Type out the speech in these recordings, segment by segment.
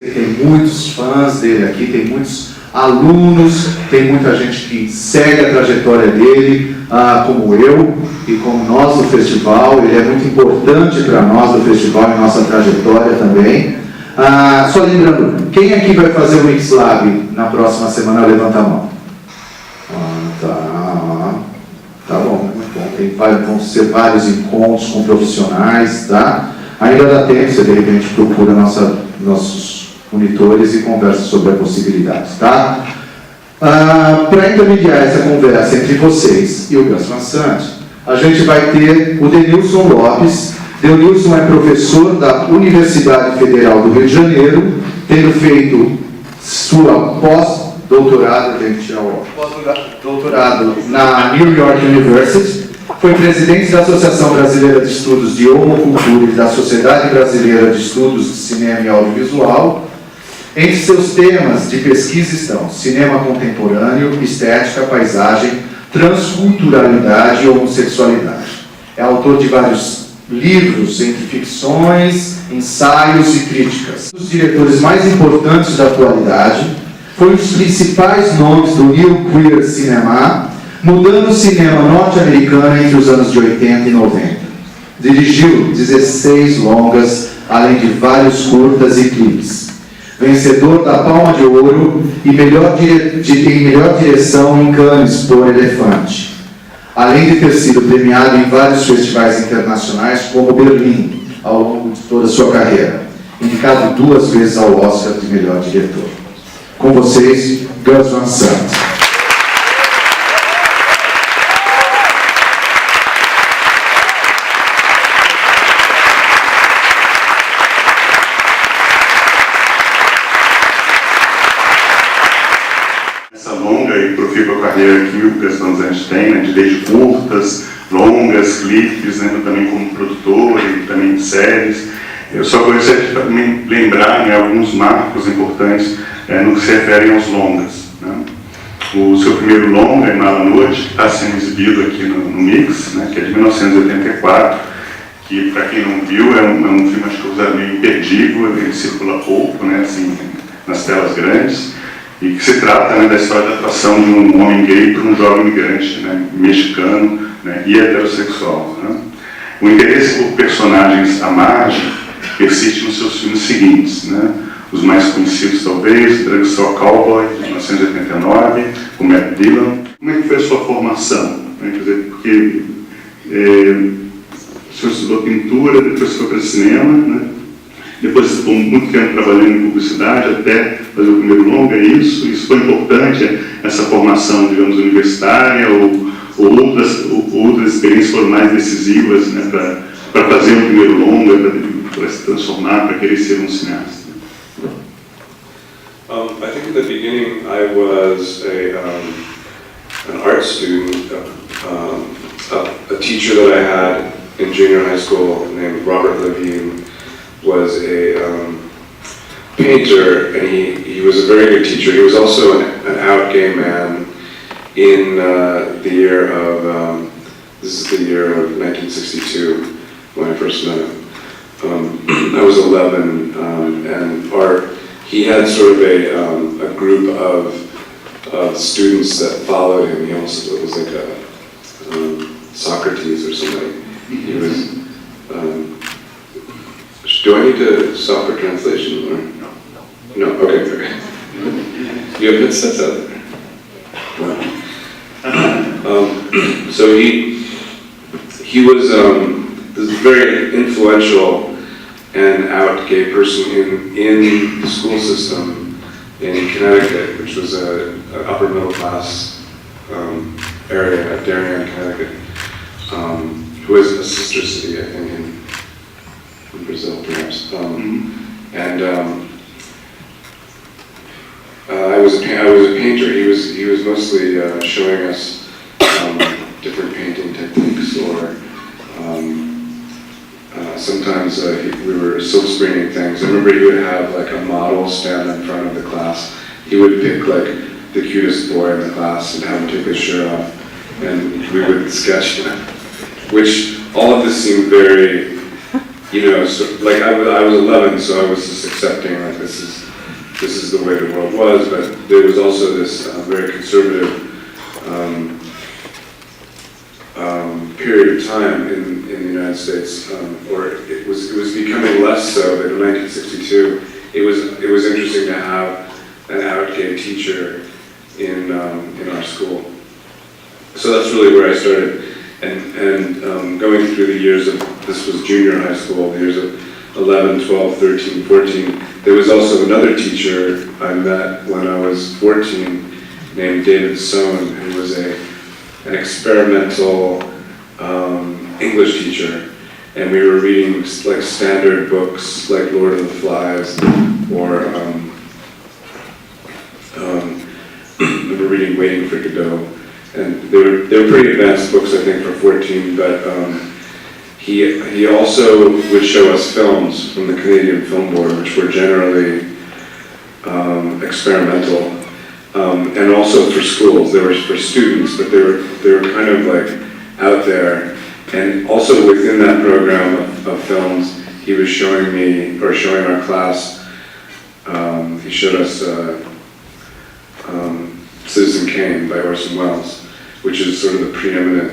Tem muitos fãs dele aqui, tem muitos alunos, tem muita gente que segue a trajetória dele, como eu e como nós do festival. Ele é muito importante para nós do festival e nossa trajetória também. Só lembrando, quem aqui vai fazer o mixLAB na próxima semana? Levanta a mão. Tá bom, muito bom. Vão ser vários encontros com profissionais, tá? Ainda dá tempo, você de repente procura nossos monitores e conversa sobre a possibilidade, tá? Para intermediar essa conversa entre vocês e o GUS VAN SANT, a gente vai ter o Denilson Lopes. Denilson é professor da Universidade Federal do Rio de Janeiro, tendo feito sua pós-doutorado, pós-doutorado na New York University. Foi presidente da Associação Brasileira de Estudos de Homocultura e da Sociedade Brasileira de Estudos de Cinema e Audiovisual. Entre seus temas de pesquisa estão cinema contemporâneo, estética, paisagem, transculturalidade e homossexualidade. É autor de vários livros, entre ficções, ensaios e críticas. Um dos diretores mais importantes da atualidade, foi um dos principais nomes do New Queer Cinema, mudando o cinema norte-americano entre os anos de 80 e 90. Dirigiu 16 longas, além de vários curtas e clipes. Vencedor da Palma de Ouro e melhor direção em Cannes por Elefante. Além de ter sido premiado em vários festivais internacionais, como Berlim, ao longo de toda a sua carreira. Indicado 2 vezes ao Oscar de melhor diretor. Com vocês, GUS VAN SANT. Carreira que o GUS VAN SANT tem, né, desde curtas, longas, clipes, né, também como produtor e também de séries. Eu só gostaria de também lembrar, né, alguns marcos importantes no que se refere aos longas. Né. O seu primeiro longa, Mala Noite, que está sendo exibido aqui no Mix, né, que é de 1984, que, para quem não viu, é um filme, acho que eu meio imperdível, ele circula pouco, né, assim, nas telas grandes. E que se trata, né, da história da atuação de um homem gay por um jovem imigrante, né, mexicano, né, e heterossexual. Né. O interesse por personagens à margem persiste nos seus filmes seguintes. Né, os mais conhecidos, talvez, Drugstore Cowboy, de 1989, com Matt Dillon. Como é que foi a sua formação? Né, quer dizer, porque o senhor estudou pintura, depois foi para cinema, né? Depois ficou muito tempo trabalhando em publicidade, até fazer o primeiro longa, isso foi importante, essa formação, digamos, universitária, ou outras experiências foram mais decisivas, né, para fazer o primeiro longa, para se transformar, para querer ser um cineasta? I think in the beginning I was an art student. A teacher that I had in junior high school named Robert Levine was a painter, and he was a very good teacher. He was also an out gay man in the year of, this is the year of 1962 when I first met him. I was 11, and he had sort of a group of students that followed him. He also, it was like a Socrates or something. He was, do I need to stop for translation? Or? No. Okay. You have headsets out there. Wow. So he was this very influential and out gay person in the school system in Connecticut, which was an upper middle class area of Darien, Connecticut, who is a sister city, I think, in Brazil, perhaps. I was a painter. He was mostly showing us different painting techniques, or sometimes we were silk screening things. I remember he would have like a model stand in front of the class. He would pick like the cutest boy in the class and have him take his shirt off, and we would sketch him. Which all of this seemed very, you know, so, like I was 11, so I was just accepting like this is this is the way the world was, but there was also this very conservative period of time in the United States, or it was becoming less so, but in 1962, it was interesting to have an out-gay teacher in our school. So that's really where I started. And going through the years of, this was junior high school, the years of 11, 12, 13, 14, there was also another teacher I met when I was 14 named David Sohn, who was an experimental English teacher. And we were reading like standard books like Lord of the Flies, or we were reading Waiting for Godot. And they were pretty advanced books, I think, for 14, but he also would show us films from the Canadian Film Board, which were generally experimental, and also for schools. They were for students, but they were kind of like out there. And also within that program of films, he was showing me, or showing our class, he showed us Citizen Kane by Orson Welles, which is sort of the preeminent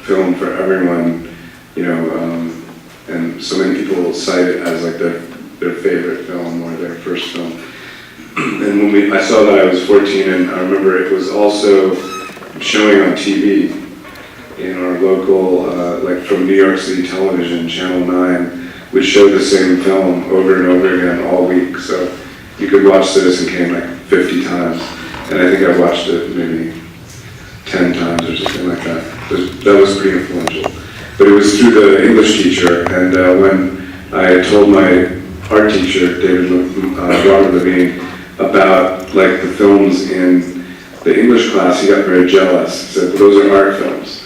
film for everyone, you know, and so many people cite it as like their favorite film or their first film. And when I saw that, I was 14, and I remember it was also showing on TV in our local, like from New York City Television, Channel 9, would show the same film over and over again all week. So you could watch Citizen Kane like 50 times, and I think I watched it maybe 10 times or something like that. That was pretty influential. But it was through the English teacher, and when I told my art teacher, Robert Levine, about like the films in the English class, he got very jealous. He said, well, those are art films.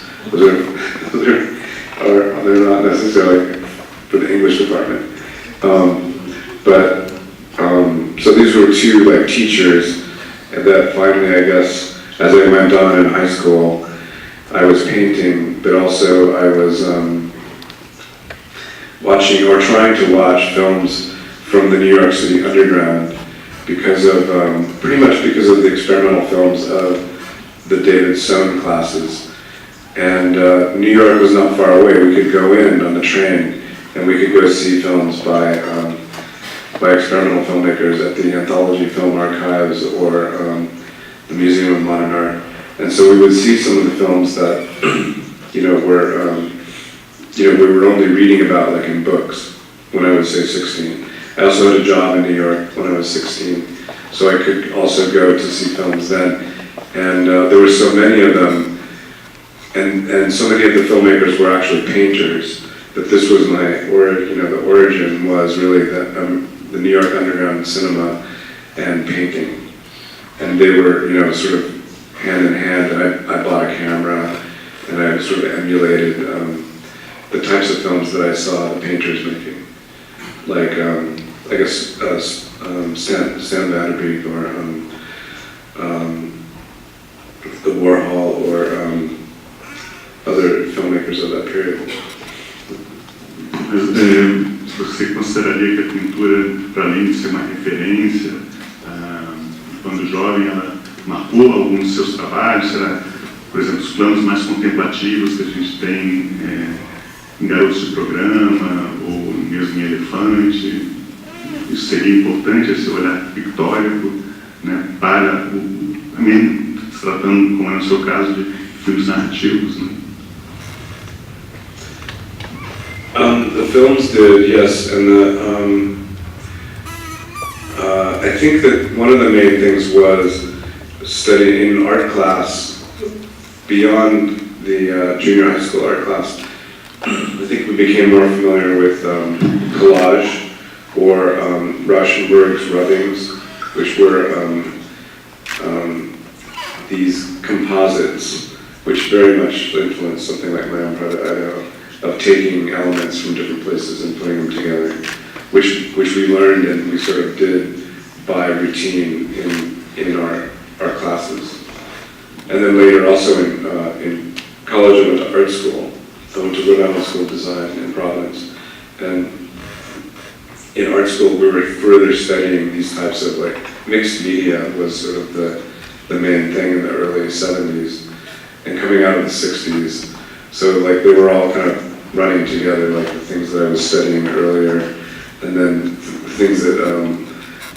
They're not necessarily for the English department. So these were two like teachers, and that finally, I guess, as I went on in high school, I was painting, but also I was watching or trying to watch films from the New York City underground because of, pretty much because of the experimental films of the David Sohn classes. And New York was not far away. We could go in on the train and we could go see films by experimental filmmakers at the Anthology Film Archives or the Museum of Modern Art. And so we would see some of the films that, were, we were only reading about like in books when I was, say, 16. I also had a job in New York when I was 16, so I could also go to see films then. And there were so many of them, and so many of the filmmakers were actually painters, that this was my, the origin was really the New York underground cinema and painting. And they were, sort of hand in hand, and I bought a camera, and I sort of emulated the types of films that I saw the painters making, like I guess Stan Vanderbeek or the Warhol or other filmmakers of that period. Mas você consideraria que a pintura, para além de ser uma referência, quando jovem, ela marcou alguns dos seus trabalhos? Será, por exemplo, os planos mais contemplativos que a gente tem em Garotos de Programa ou mesmo em Elefante? Isso seria importante, esse olhar pictórico, né, para também se tratando, como é no seu caso, de filmes narrativos, né? The films did, yes, and I think that one of the main things was studying in art class, beyond the junior high school art class. I think we became more familiar with collage or Rauschenberg's rubbings, which were these composites, which very much influenced something like my own project, of taking elements from different places and putting them together, which we learned and we sort of did by routine in our classes. And then later also in college I went to art school. I went to Rhode Island School of Design in Providence. And in art school we were further studying these types of like mixed media was sort of the main thing in the early 70s and coming out of the 60s. So like they were all kind of running together, like the things that I was studying earlier, and then things that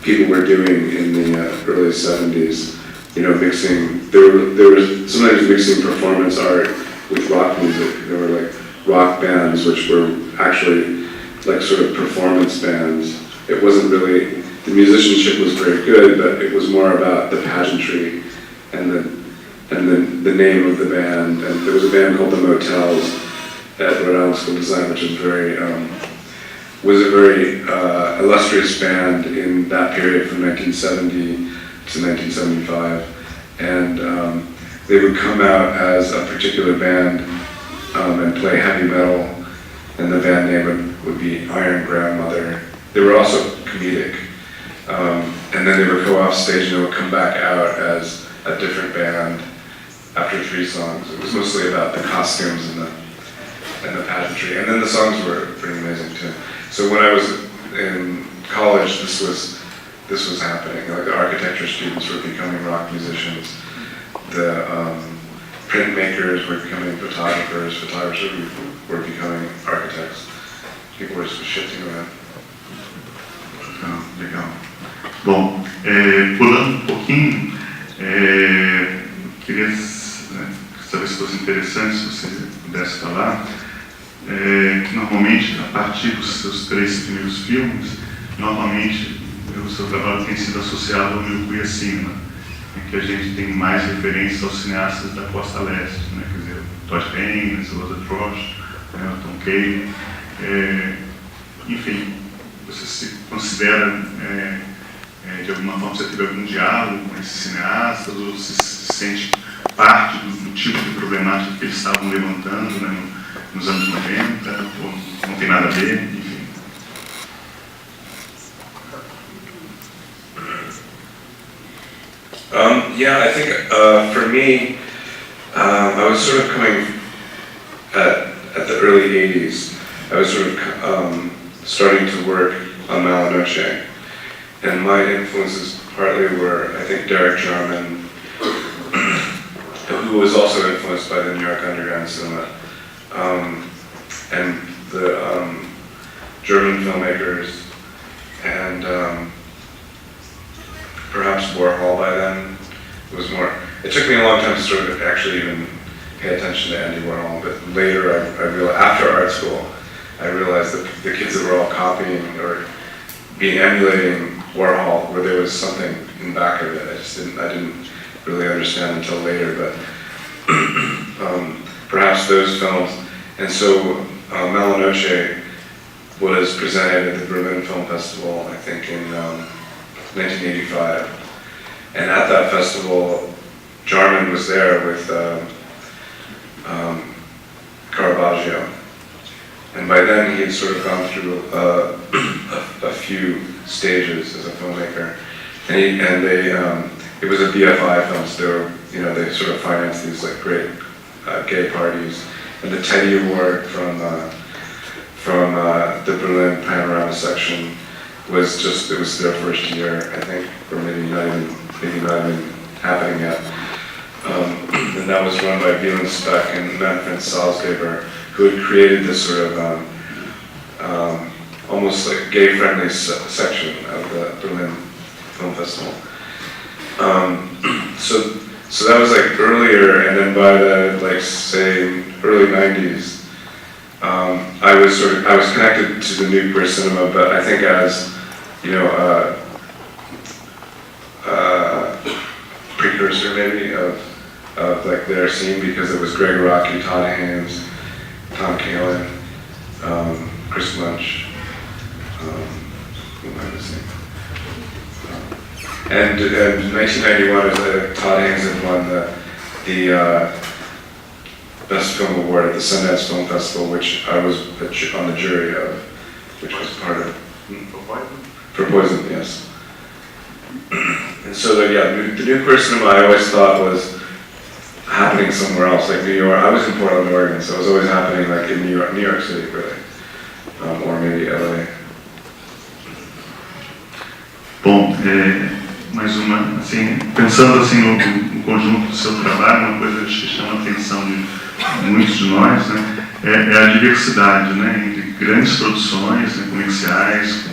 people were doing in the early 70s. You know, mixing. There was sometimes mixing performance art with rock music. There were like rock bands, which were actually like sort of performance bands. It wasn't really, the musicianship was very good, but it was more about the pageantry and the name of the band. And there was a band called the Motels at Rhode Island School of Design, which was a very illustrious band in that period from 1970 to 1975, and they would come out as a particular band and play heavy metal, and the band name would be Iron Grandmother. They were also comedic, and then they would go off stage and they would come back out as a different band after 3 songs. It was mostly about the costumes and the pageantry, and then the songs were pretty amazing too. So when I was in college, this was happening. Like the architecture students were becoming rock musicians. The printmakers were becoming photographers. Photographers were becoming architects. People were shifting around. Legal. Bom, pulando pouquinho, queria saber se fosse interessante, se você pudesse falar, que normalmente, a partir dos seus 3 primeiros filmes, normalmente o seu trabalho tem sido associado ao New Cinema, em que a gente tem mais referências aos cineastas da costa leste, né? Quer dizer, Todd Haynes, Rosa Frost, Tom Cave. Enfim, você se considera, de alguma forma, você teve algum diálogo com esses cineastas, ou você se sente parte do tipo de problemática que eles estavam levantando, né, nos anos 90, ou não tem nada a ver, enfim. Yeah, I think for me, I was sort of coming at the early 80s. I was sort of starting to work on Malinoche, and my influences partly were, I think, Derek Jarman, who was also influenced by the New York Underground cinema, and the German filmmakers, and perhaps Warhol by then. It took me a long time to sort of actually even pay attention to Andy Warhol, but later I realized, after art school, I realized that the kids that were all copying or emulating Warhol, where there was something in the back of it, I didn't really understand until later, but perhaps those films. And so Malinoche was presented at the Berlin Film Festival, I think in 1985. And at that festival, Jarman was there with Caravaggio. And by then he had sort of gone through a few stages as a filmmaker. And it was a BFI film, so they sort of financed these like great gay parties. And the Teddy Award from the Berlin Panorama section was it was their first year, I think, or maybe not even happening yet. And that was run by Wieland Speck and Manfred Salzgeber, who had created this sort of almost like gay-friendly section of the Berlin Film Festival. So that was like earlier, and then by the like say early 90s, I was connected to the new queer cinema, but I think as precursor maybe of like their scene, because it was Greg Rocky, Todd Haynes, Tom Kalin, Chris Munch, who am I missing? And in 1991, Todd Haynes had won the Best Film Award at the Sundance Film Festival, which I was on the jury of, which was part of. For Poison, yes. And so the new queer cinema I always thought was happening somewhere else, like New York. I was in Portland, Oregon, so it was always happening like in New York City, really, or maybe LA. Bom, mais uma, assim, pensando assim no conjunto do seu trabalho, uma coisa que chama a atenção de muitos de nós, né, é a diversidade, né, entre grandes produções, né, comerciais,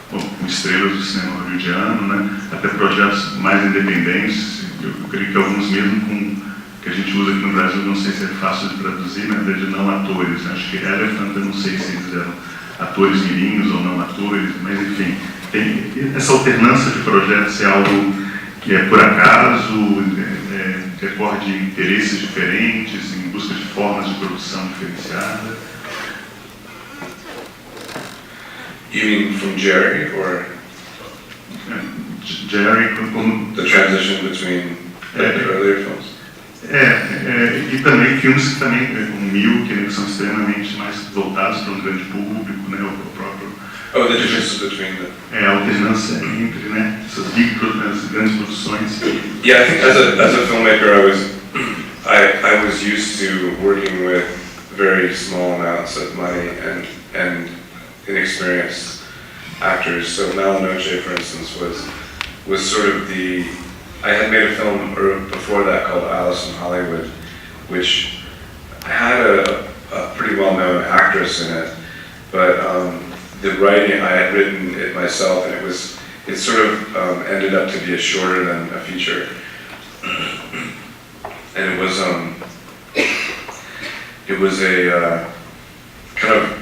com estrelas do cinema hollywoodiano, né, até projetos mais independentes. Eu creio que alguns mesmo que a gente usa aqui no Brasil, não sei se é fácil de traduzir, na verdade não atores, né? Acho que Elephant, eu não sei se eles eram atores mirinhos ou não atores, mas enfim, tem essa alternância de projetos é algo que é por acaso, decorre de interesses diferentes, em busca de formas de produção diferenciada. You mean from Jerry, or Jerry, como the transition between the earlier films? E também filmes que também, como Milk, que são extremamente mais voltados para um grande público, né, o próprio... Oh, the difference between the... a alternância entre, né, essas grandes produções. Yeah, I think as a filmmaker, I was used to working with very small amounts of money and inexperienced actors. So Malinoche, for instance, was sort of I had made a film before that called Alice in Hollywood, which had a pretty well-known actress in it, but the writing, I had written it myself, and it sort of ended up to be shorter than a feature, and it was a kind of.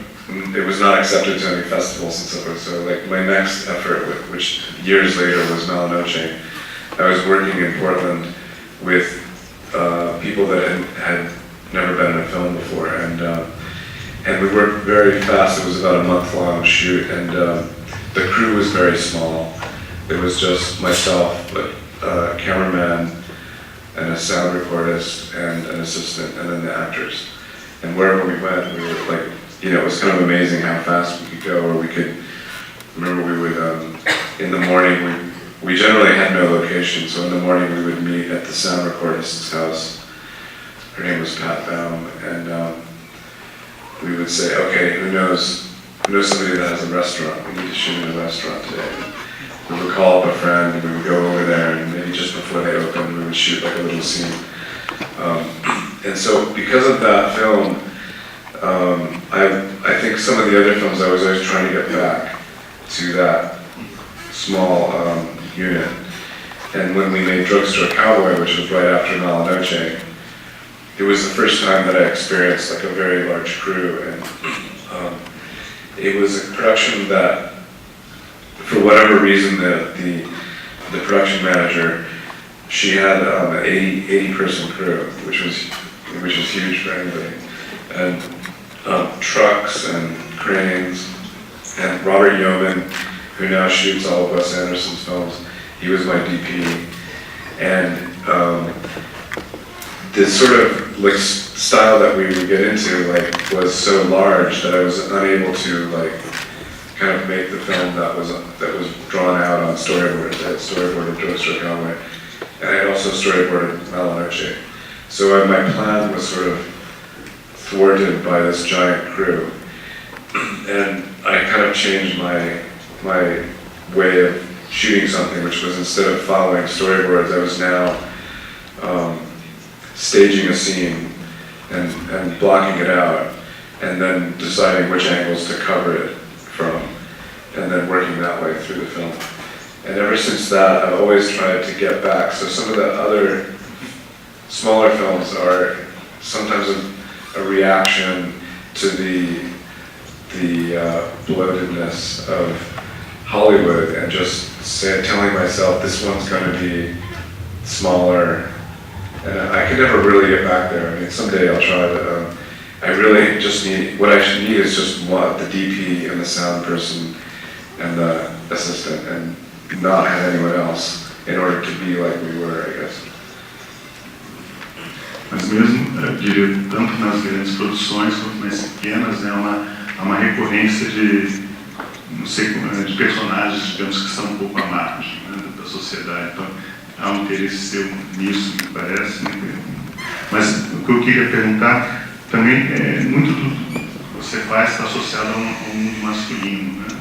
It was not accepted to any festivals and so forth. So, like, my next effort, which years later was Malinoche, I was working in Portland with people that had never been in a film before, and we worked very fast. It was about a month-long shoot, and the crew was very small. It was just myself, a cameraman, and a sound recordist, and an assistant, and then the actors. And wherever we went, we were like, it was kind of amazing how fast we could go, or we could, remember we would, in the morning, we generally had no location, so in the morning we would meet at the sound recordist's house. Her name was Pat Baum, and we would say, okay, who knows somebody that has a restaurant? We need to shoot in a restaurant today. We would call up a friend, and we would go over there, and maybe just before they opened, we would shoot like a little scene. And so because of that film, I think some of the other films I was always trying to get back to that small unit. And when we made Drugstore Cowboy, which was right after Malinoche, it was the first time that I experienced like a very large crew, and it was a production that, for whatever reason, the production manager, she had an 80-person crew, which was huge for anybody, and trucks and cranes, and Robert Yeoman, who now shoots all of Wes Anderson's films, he was my DP, and this sort of like style that we would get into was so large that I was unable to kind of make the film that was drawn out on storyboard. I had storyboarded Drugstore Cowboy, and I had also storyboarded Malinoche. So my plan was sort of thwarted by this giant crew, and I kind of changed my way of shooting something, which was, instead of following storyboards, I was now staging a scene and blocking it out, and then deciding which angles to cover it from, and then working that way through the film. And ever since that, I've always tried to get back. So some of the other smaller films are sometimes a reaction to the bloatedness of Hollywood, and just telling myself this one's going to be smaller, and I could never really get back there. I mean, someday I'll try, but I really just need, what I should need is just the DP and the sound person and the assistant, and not have anyone else in order to be like we were, I guess. Mas mesmo, eu diria, tanto nas grandes produções quanto nas pequenas, né, há uma recorrência de, não sei, de personagens, digamos, que são um pouco à margem, né, da sociedade. Então, há um interesse seu nisso, me parece. Né? Mas o que eu queria perguntar também é muito do que você faz está associado a um mundo masculino, né?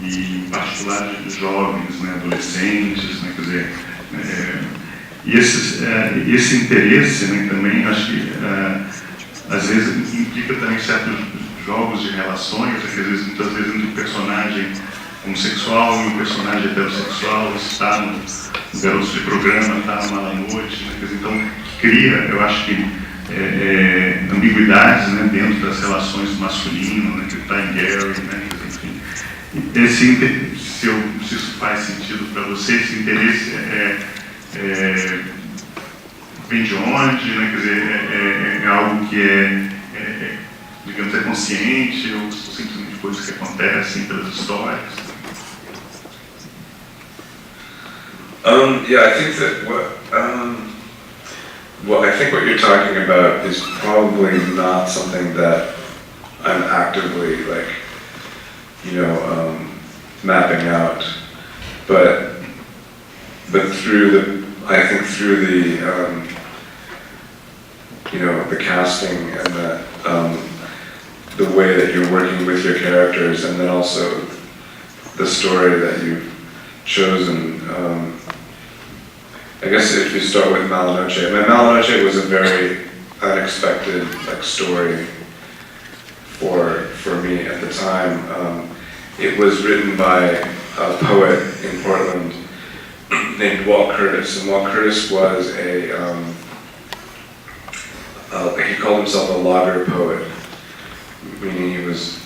e em particular de jovens, né, adolescentes, né, quer dizer, e esse interesse, né, também acho que às vezes implica também certos jogos de relações, né, que às vezes, muitas vezes entre um personagem homossexual e um personagem heterossexual, está no garoto de programa, está numa noite, né, quer dizer, então cria, eu acho que ambiguidades, né, dentro das relações masculinas, né, que está em Gary, né, enfim. Se isso faz sentido para você, esse interesse vem de onde, né, quer dizer, é algo que digamos, consciente ou simplesmente coisas que acontecem pelas histórias? Yeah, I think that what you're talking about is probably not something that I'm actively mapping out, but through the the casting and the way that you're working with your characters, and then also the story that you've chosen. I guess if you start with Malanoche, Malanoche was a very unexpected story for me at the time. It was written by a poet in Portland named Walt Curtis, and Walt Curtis was he called himself a logger poet, meaning he was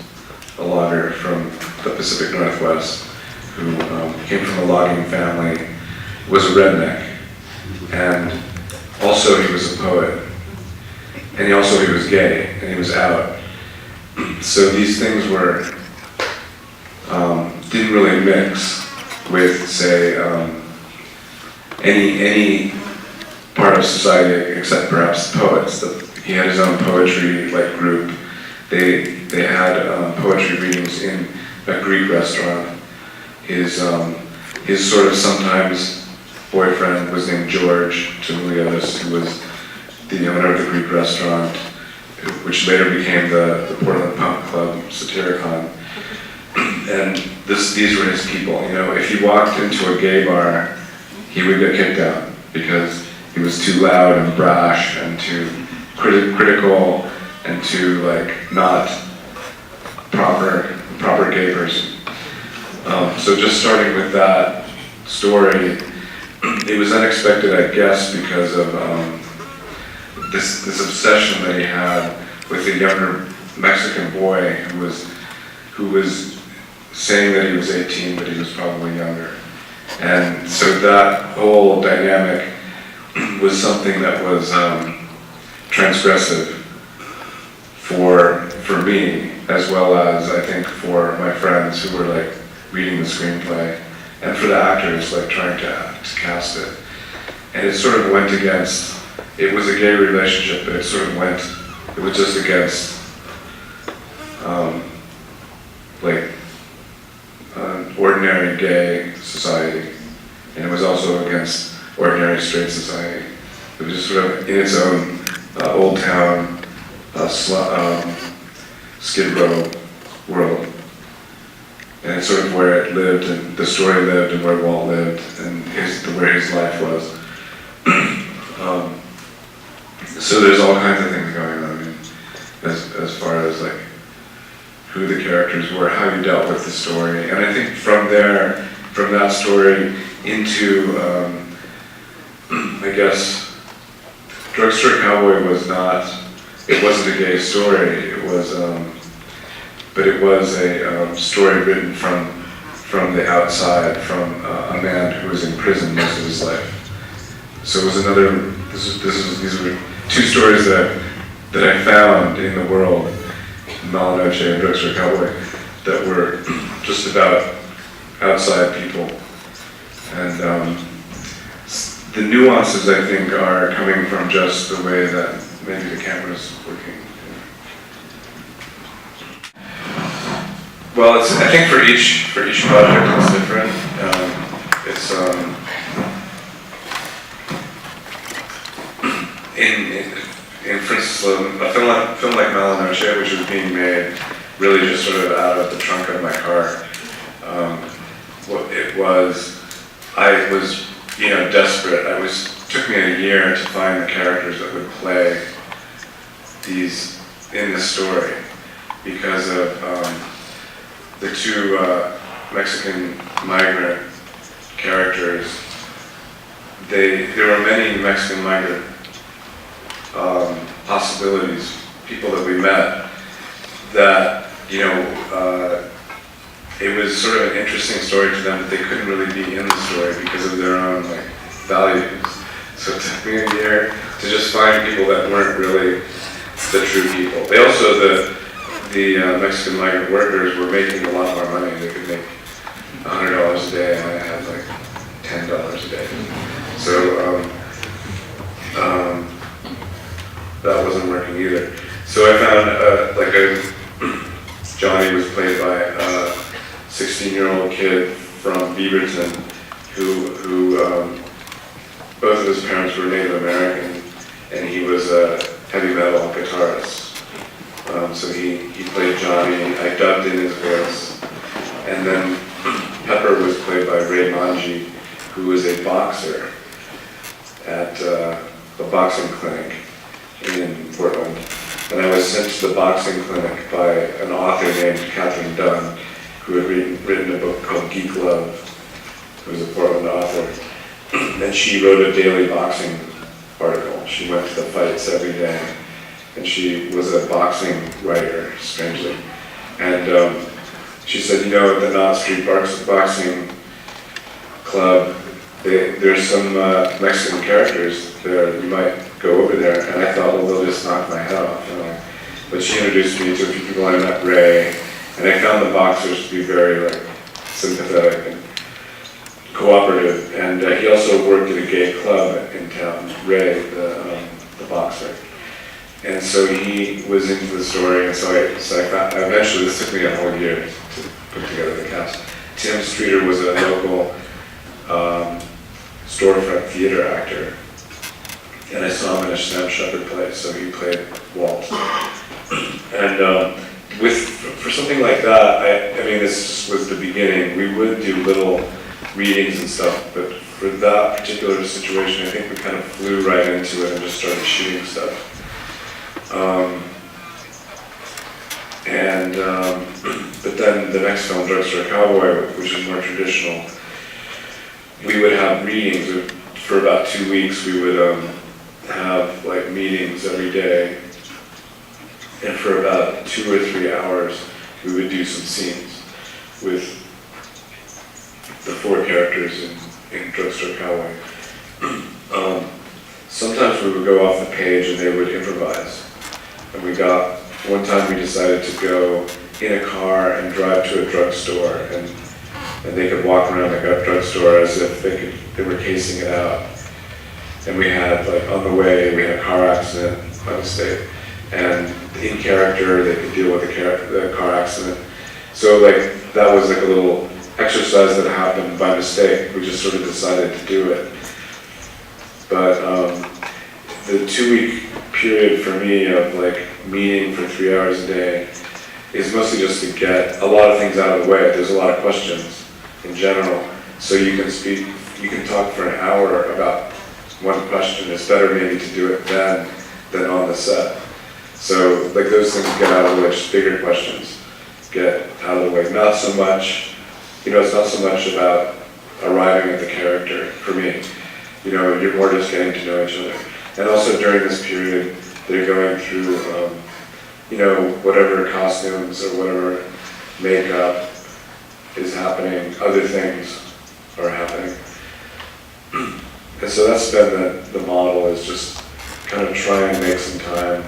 a logger from the Pacific Northwest who came from a logging family, was a redneck, and also he was a poet, and he was gay, and he was out. So these things didn't really mix with, say, any part of society except perhaps poets. He had his own poetry group. They had poetry readings in a Greek restaurant. His sort of sometimes boyfriend was named George Tumuliotis, who was the owner of the Greek restaurant, which later became the Portland Punk Club, Satyricon. And these were his people. If he walked into a gay bar, he would get kicked out because he was too loud and brash and too critical and too not proper gay person. So just starting with that story, it was unexpected, I guess, because of this obsession that he had with a younger Mexican boy who was saying that he was 18, but he was probably younger. And so that whole dynamic was something that was transgressive for me, as well as I think for my friends who were reading the screenplay, and for the actors trying to cast it. And it sort of went against, it was a gay relationship, but it was just against ordinary gay society, and it was also against ordinary straight society. It was just sort of in its own old town, Skid Row world. And it's sort of where it lived, and the story lived, and where Walt lived, and where his life was. So there's all kinds of things going on, as far as who the characters were, how you dealt with the story. And I think from that story into, I guess, Drugstore Cowboy it wasn't a gay story, but it was a story written from the outside, from a man who was in prison most of his life. So it was these were two stories that I found in the world, Malanoche and Drugstore Cowboy, that were just about outside people. And the nuances, I think, are coming from just the way that maybe the camera's working. Well, I think for each project it's different. For instance, a film like Malanoche, which was being made really just sort of out of the trunk of my car, What it was, I was, desperate. Took me a year to find the characters that would play these in the story because of the two Mexican migrant characters. There were many Mexican migrant possibilities, people that we met, that, it was sort of an interesting story to them, but they couldn't really be in the story because of their own values. So it took me a year to just find people that weren't really the true people. They also, the Mexican migrant workers were making a lot more money. They could make $100 a day, and I had $10 a day. So that wasn't working either. So I found Johnny was played by a 16-year-old kid from Beaverton who both of his parents were Native American, and he was a heavy metal guitarist. So he played Johnny. I dubbed in his voice. And then Pepper was played by Ray Manji, who was a boxer at a boxing clinic in Portland. And I was sent to the boxing clinic by an author named Catherine Dunn, who had written a book called Geek Love, who was a Portland author. And she wrote a daily boxing article. She went to the fights every day. And she was a boxing writer, strangely. And she said, at the Knott Street Boxing Club, there's some Mexican characters there. You might go over there. And I thought, well, they'll just knock my head off. But she introduced me to a few people. I met Ray. And I found the boxers to be very sympathetic and cooperative. And he also worked at a gay club in town, Ray, the boxer. And so he was into the story, and so I eventually, this took me a whole year to put together the cast. Tim Streeter was a local storefront theater actor, and I saw him in a Sam Shepard play, so he played Walt. And for something like that, I mean, this just was the beginning. We would do little readings and stuff, but for that particular situation, I think we kind of flew right into it and just started shooting stuff. But then the next film, Drugstore Cowboy, which is more traditional, we would have readings. For about 2 weeks, we would have meetings every day. And for about 2 or 3 hours, we would do some scenes with the 4 characters in Drugstore Cowboy. Sometimes we would go off the page and they would improvise. And one time we decided to go in a car and drive to a drugstore, and they could walk around the drugstore as if they were casing it out. And we had, on the way, we had a car accident by mistake. And in character, they could deal with the car accident. So that was a little exercise that happened by mistake. We just sort of decided to do it. But the 2-week period for me of meeting for 3 hours a day is mostly just to get a lot of things out of the way. There's a lot of questions in general, so you can talk for an hour about one question. It's better maybe to do it then than on the set. So those things get out of the way, just bigger questions get out of the way. Not so much, it's not so much about arriving at the character for me. You're more just getting to know each other. And also during this period, they're going through, whatever costumes or whatever makeup is happening, other things are happening. And so that's been the model, is just kind of try and make some time,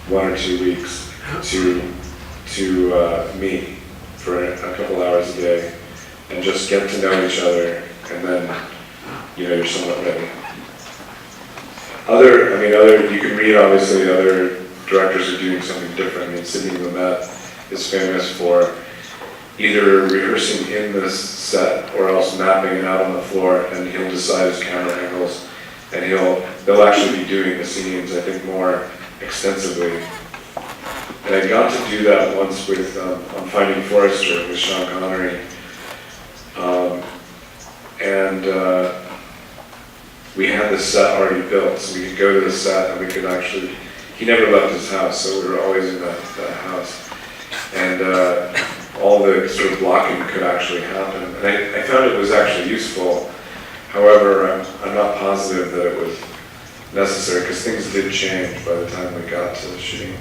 1 or 2 weeks, to meet for a couple hours a day and just get to know each other, and then you're somewhat ready. You can read, obviously, other directors are doing something different. Sidney Lumet is famous for either rehearsing in this set or else mapping it out on the floor, and he'll decide his camera angles, and they'll actually be doing the scenes, I think, more extensively. And I got to do that once with on Finding Forrester with Sean Connery, we had the set already built, so we could go to the set and we could actually, he never left his house, so we were always in that house. And all the sort of blocking could actually happen. And I found it was actually useful. However, I'm not positive that it was necessary, because things did change by the time we got to the shooting.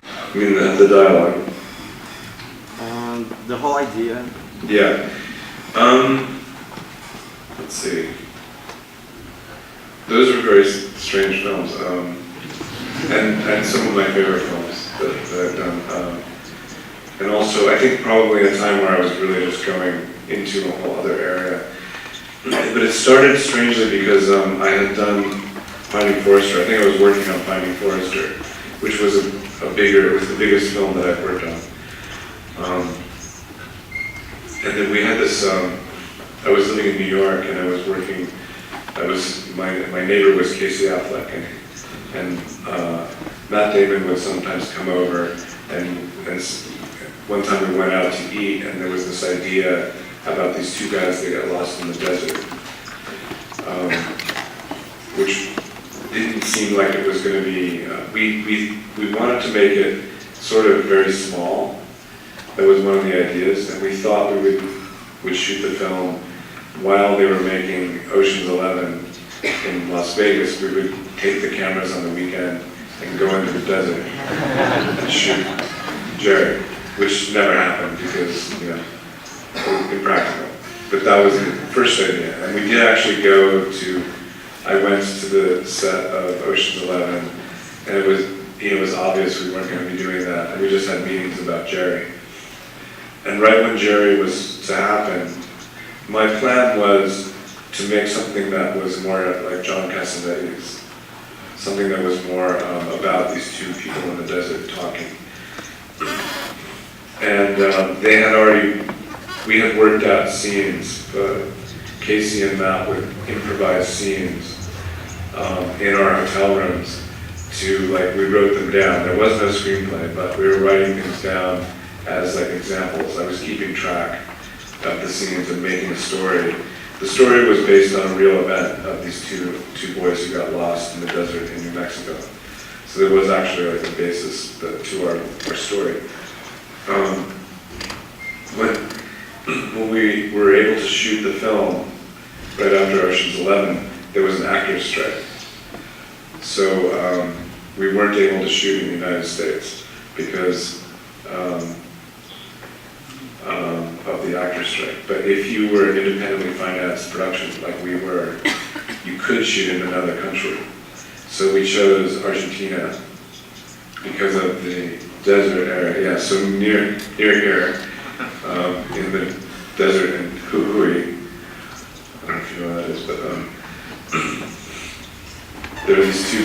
I mean, the dialogue. The whole idea. Yeah. Let's see. Those are very strange films, and some of my favorite films that I've done. And also, I think probably a time where I was really just going into a whole other area. But it started strangely because I had done Finding Forrester. I think I was working on Finding Forrester, which was it was the biggest film that I've worked on. And then we had this, I was living in New York and I was working, my neighbor was Casey Affleck, and Matt Damon would sometimes come over, and one time we went out to eat and there was this idea about these two guys that got lost in the desert, which didn't seem like it was going to be, we wanted to make it sort of very small. That was one of the ideas, and we thought we would shoot the film while they were making Ocean's 11 in Las Vegas. We would take the cameras on the weekend and go into the desert and shoot Jerry, which never happened because, it was impractical. But that was the first idea, and we did actually I went to the set of Ocean's 11, and it was obvious we weren't going to be doing that, and we just had meetings about Jerry. And right when Jerry was to happen, my plan was to make something that was more like John Cassavetes, something that was more about these two people in the desert talking. And we had worked out scenes, Casey and Matt would improvise scenes in our hotel rooms we wrote them down. There was no screenplay, but we were writing things down as examples. I was keeping track of the scenes and making a story. The story was based on a real event of these two boys who got lost in the desert in New Mexico. So there was actually a basis to our story. When we were able to shoot the film right after Ocean's 11, there was an actor's strike. So we weren't able to shoot in the United States because of the actor's strike. But if you were an independently financed production like we were, you could shoot in another country. So we chose Argentina because of the desert area. Yeah, so near here, in the desert in Jujuy. I don't know if you know what that is, but there are these two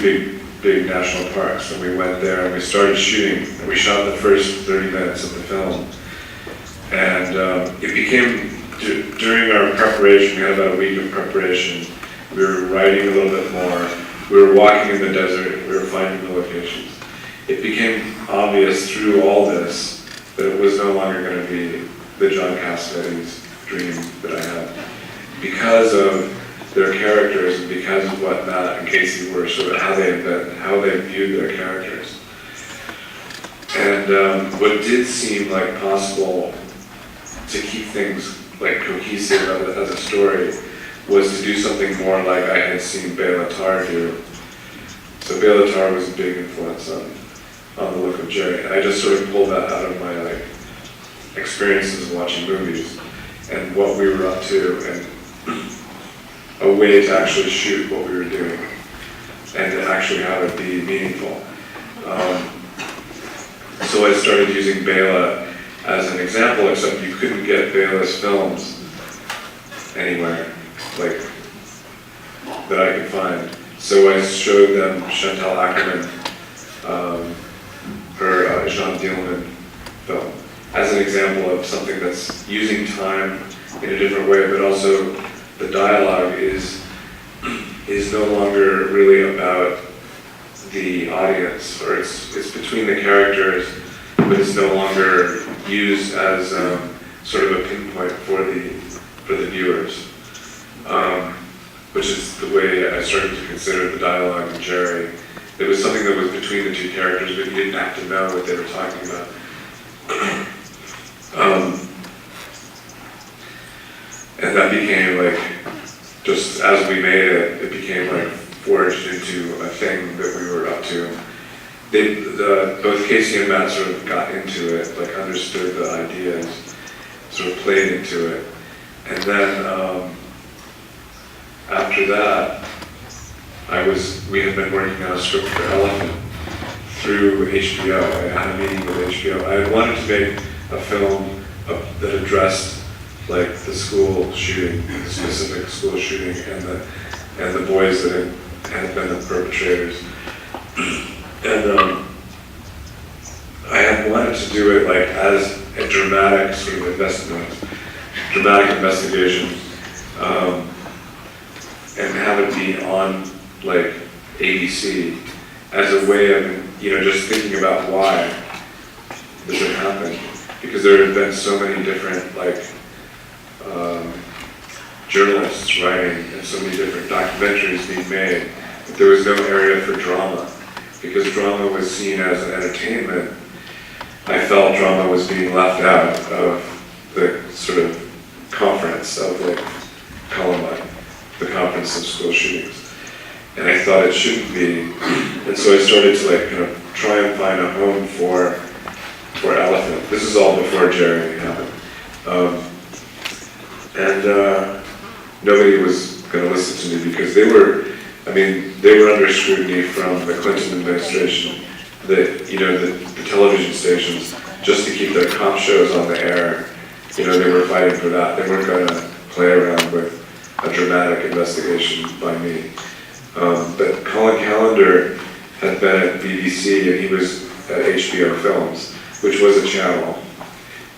big national parks, and we went there and we started shooting, and we shot the first 30 minutes of the film. And it became, during our preparation, we had about a week of preparation, we were writing a little bit more, we were walking in the desert, we were finding the locations. It became obvious through all this that it was no longer going to be the John Cassavetes dream that I had. Because of their characters and because of what Matt and Casey were, sort of how they viewed their characters. And what did seem like possible to keep things cohesive as a story was to do something more like I had seen Bela Tarr do. So Bela Tarr was a big influence on the look of Jerry. And I just sort of pulled that out of my experiences watching movies and what we were up to, and a way to actually shoot what we were doing and to actually have it be meaningful. So I started using Bela as an example, except you couldn't get Bela's films anywhere that I could find. So I showed them Chantal Ackerman, her Jean Dielman film, as an example of something that's using time in a different way, but also the dialogue is no longer really about the audience, or it's between the characters, but it's no longer used as sort of a pinpoint for the viewers. which is the way I started to consider the dialogue in Jerry. It was something that was between the two characters, but you didn't have to know what they were talking about. And that became like, just as we made it, it became like forged into a thing that we were up to. Both Casey and Matt sort of got into it, like understood the ideas, sort of played into it. And then after that, we had been working on a script for Elephant through HBO. I had a meeting with HBO. I had wanted to make a film that addressed like the school shooting, the specific school shooting, and the boys that had been the perpetrators. And I had wanted to do it like as a dramatic sort of investigation, and have it be on like ABC as a way of, just thinking about why this had happened, because there had been so many different like journalists writing and so many different documentaries being made, but there was no area for drama, because drama was seen as an entertainment. I felt drama was being left out of the sort of conference of like Columbine, the conference of school shootings. And I thought it shouldn't be. And so I started to like kind of try and find a home for Elephant. This is all before Jerry happened. Nobody was going to listen to me because they were under scrutiny from the Clinton administration, the television stations, just to keep their cop shows on the air. They were fighting for that. They weren't going to play around with a dramatic investigation by me. But Colin Callender had been at BBC and he was at HBO Films, which was a channel.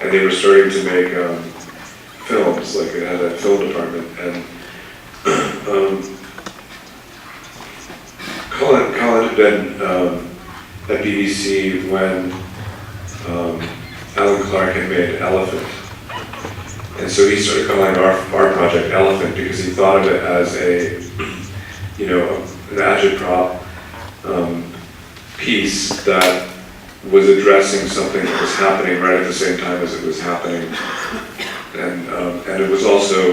And they were starting to make films, like they had a film department. And Colin had been at BBC when Alan Clark had made Elephant. And so he started calling our project Elephant because he thought of it as an agitprop piece that was addressing something that was happening right at the same time as it was happening. And it was also,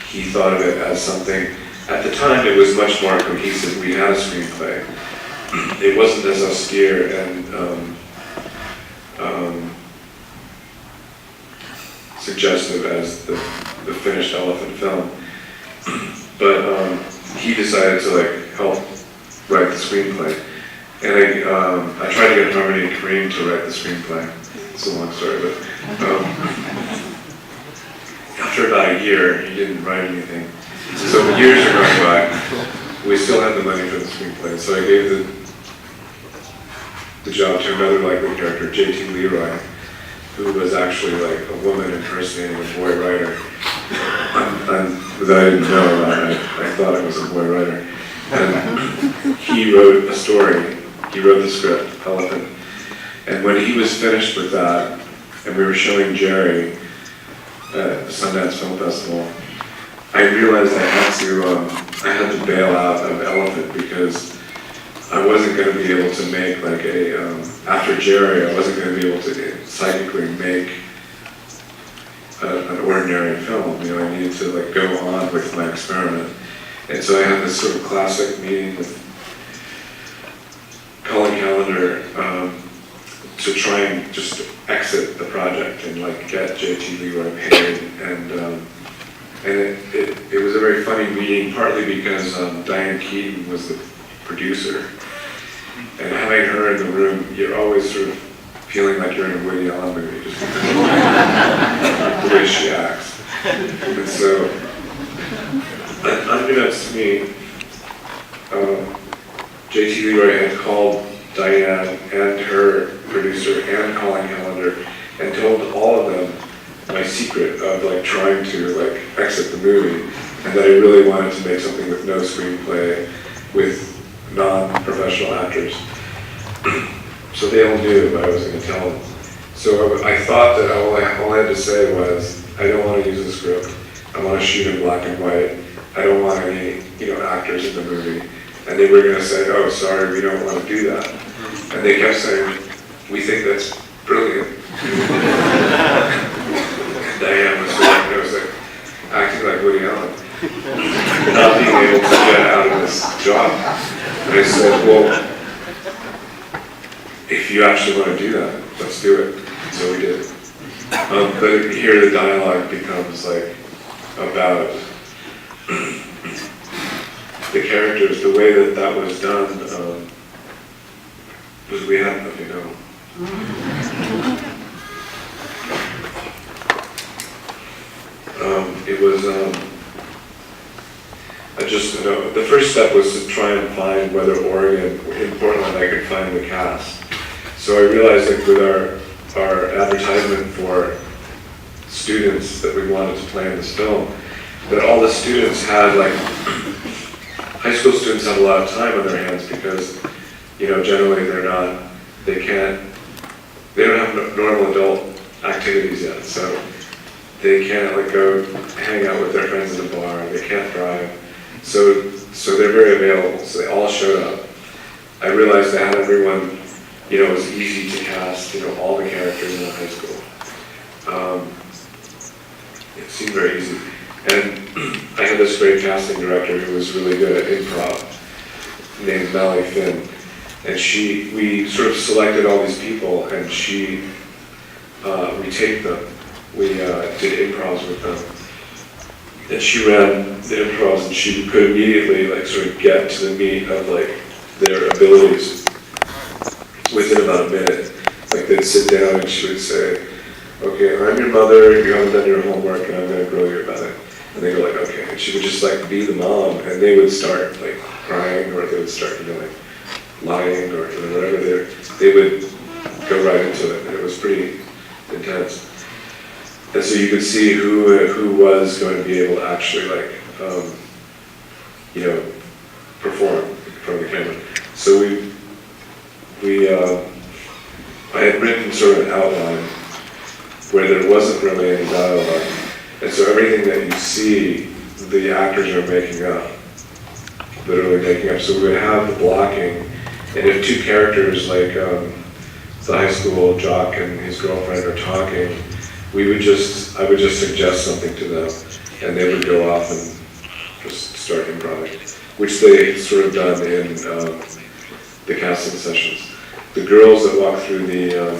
he thought of it as something, at the time it was much more cohesive. We had a screenplay. It wasn't as austere and suggestive as the finished Elephant film. But he decided to like help write the screenplay. And I tried to get Harmony and Kareem to write the screenplay. It's a long story, but after about a year, he didn't write anything. So years are going by. We still had the money for the screenplay, so I gave the job to another likely character, J.T. Leroy, who was actually like a woman impersonating a boy writer. That I didn't know about. I thought it was a boy writer. And he wrote a story. He wrote the script, Elephant. And when he was finished with that, and we were showing Jerry at the Sundance Film Festival, I realized I had to bail out of Elephant because I wasn't going to be able to make like after Jerry, I wasn't going to be able to psychically make an ordinary film. I needed to like go on with my experiment. And so I had this sort of classic meeting with Colin Callender to try and just exit the project and like get J.T. Leroy paid. And it was a very funny meeting, partly because Diane Keaton was the producer. And having her in the room, you're always sort of feeling like you're in a Woody Allen movie, just because of the way she acts. And so, unbeknownst to me, J.T. Leroy had called Diane and her producer and Colin Callender and told all of them my secret of like trying to like exit the movie, and that I really wanted to make something with no screenplay, with non-professional actors. So they all knew, but I was going to tell them. So I thought that all I had to say was, I don't want to use a script. I want to shoot in black and white, I don't want any, actors in the movie. And they were going to say, oh, sorry, we don't want to do that. And they kept saying, we think that's brilliant. Diane was like acting like Woody Allen, not being able to get out of this job. And I said, well, if you actually want to do that, let's do it. So we did. But here the dialogue becomes like about the characters. The way that that was done was we had nothing to know. It was, the first step was to try and find whether Oregon, in Portland, I could find the cast. So I realized that with our advertisement for students that we wanted to play in this film, that all the students had, like, high school students have a lot of time on their hands because, generally they don't have normal adult activities yet. So they can't go hang out with their friends in a bar, they can't drive. So they're very available, so they all showed up. I realized I had everyone, it was easy to cast, all the characters in the high school. It seemed very easy. And I had this great casting director who was really good at improv, named Mallie Finn. And we sort of selected all these people, and we taped them. We did improvs with them. And she ran the improvs, and she could immediately sort of get to the meat of their abilities within about a minute. They'd sit down and she would say, okay, I'm your mother, you haven't done your homework, and I'm going to grill you about it. And they go okay. And she would just be the mom, and they would start crying, or they would start, lying, or whatever. They would go right into it, and it was pretty intense. And so you could see who was going to be able to actually perform in front of the camera. So I had written sort of an outline where there wasn't really any dialogue, and so everything that you see, the actors are making up, literally making up. So we would have the blocking, and if two characters the high school jock and his girlfriend are talking, I would just suggest something to them, and they would go off and just start improvising, which they sort of done in the casting sessions. The girls that walk through the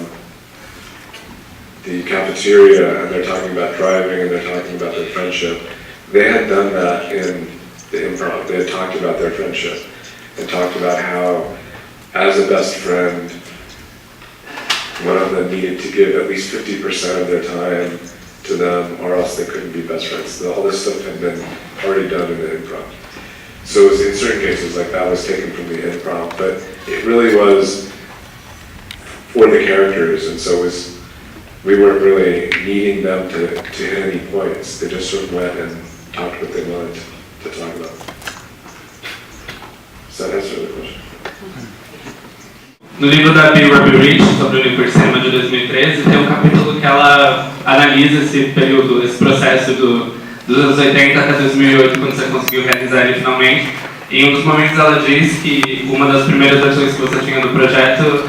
cafeteria and they're talking about driving and they're talking about their friendship, they had done that in the improv. They had talked about their friendship and talked about how, as a best friend, one of them needed to give at least 50% of their time to them, or else they couldn't be best friends. So all this stuff had been already done in the improv. So it was, in certain cases, that was taken from the improv, but it really was for the characters, and so we weren't really needing them to hit any points. They just sort of went and talked what they wanted to talk about. Does that answer the question? No livro da Bill Rich, sobre o livro por cinema de 2013, tem um capítulo que ela analisa esse período, esse processo dos anos 80 até 2008, quando você conseguiu realizar ele finalmente. E em um dos momentos ela diz que uma das primeiras versões que você tinha do projeto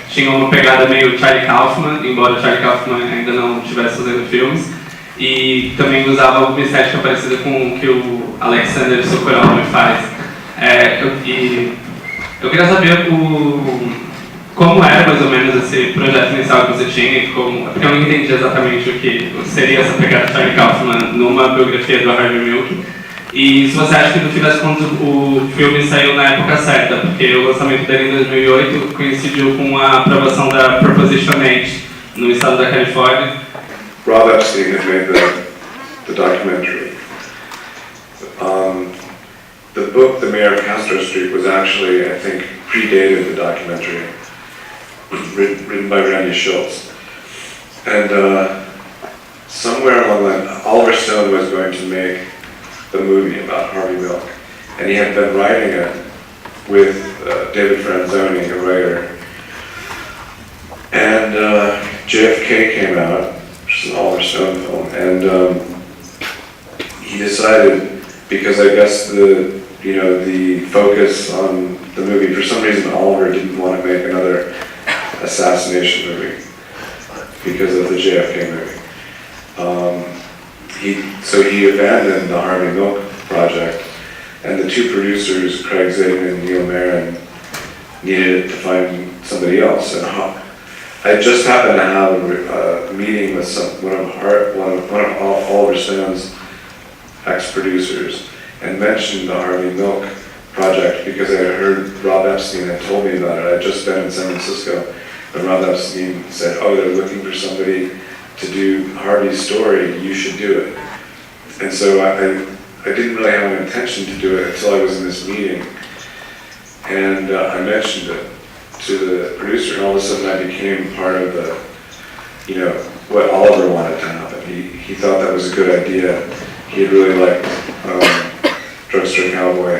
tinha uma pegada meio Charlie Kaufman, embora Charlie Kaufman ainda não estivesse fazendo filmes, e também usava alguma estética parecida com o que o Alexander Sokolov faz. Eu queria saber como era mais ou menos esse projeto inicial que você tinha, porque eu não entendi exatamente o que seria essa pegada de Charlie Kaufman numa biografia do Harvey Milk. E se você acha que no fim das contas o filme saiu na época certa, porque o lançamento dele em 2008 coincidiu com a aprovação da Proposition 8 no estado da Califórnia. Rob Epstein had made the documentary. The book, The Mayor of Castro Street, was actually, I think, predated the documentary, written by Randy Schultz. And somewhere along the line, Oliver Stone was going to make the movie about Harvey Milk, and he had been writing it with David Franzoni, a writer. And JFK came out, which is an Oliver Stone film, and he decided because I guess the focus on the movie, for some reason Oliver didn't want to make another assassination movie because of the JFK movie. So he abandoned the Harvey Milk project, and the two producers, Craig Zagin and Neil Marin, needed to find somebody else. And I just happened to have a meeting with one of Oliver Stone's ex-producers, and mentioned the Harvey Milk project because I had heard Rob Epstein had told me about it. I had just been in San Francisco, and Rob Epstein said, "Oh, they're looking for somebody to do Harvey's story. You should do it." And so I didn't really have an intention to do it until I was in this meeting, and I mentioned it to the producer, and all of a sudden I became part of the, what Oliver wanted to happen. He thought that was a good idea. He had really liked Drugstore Cowboy,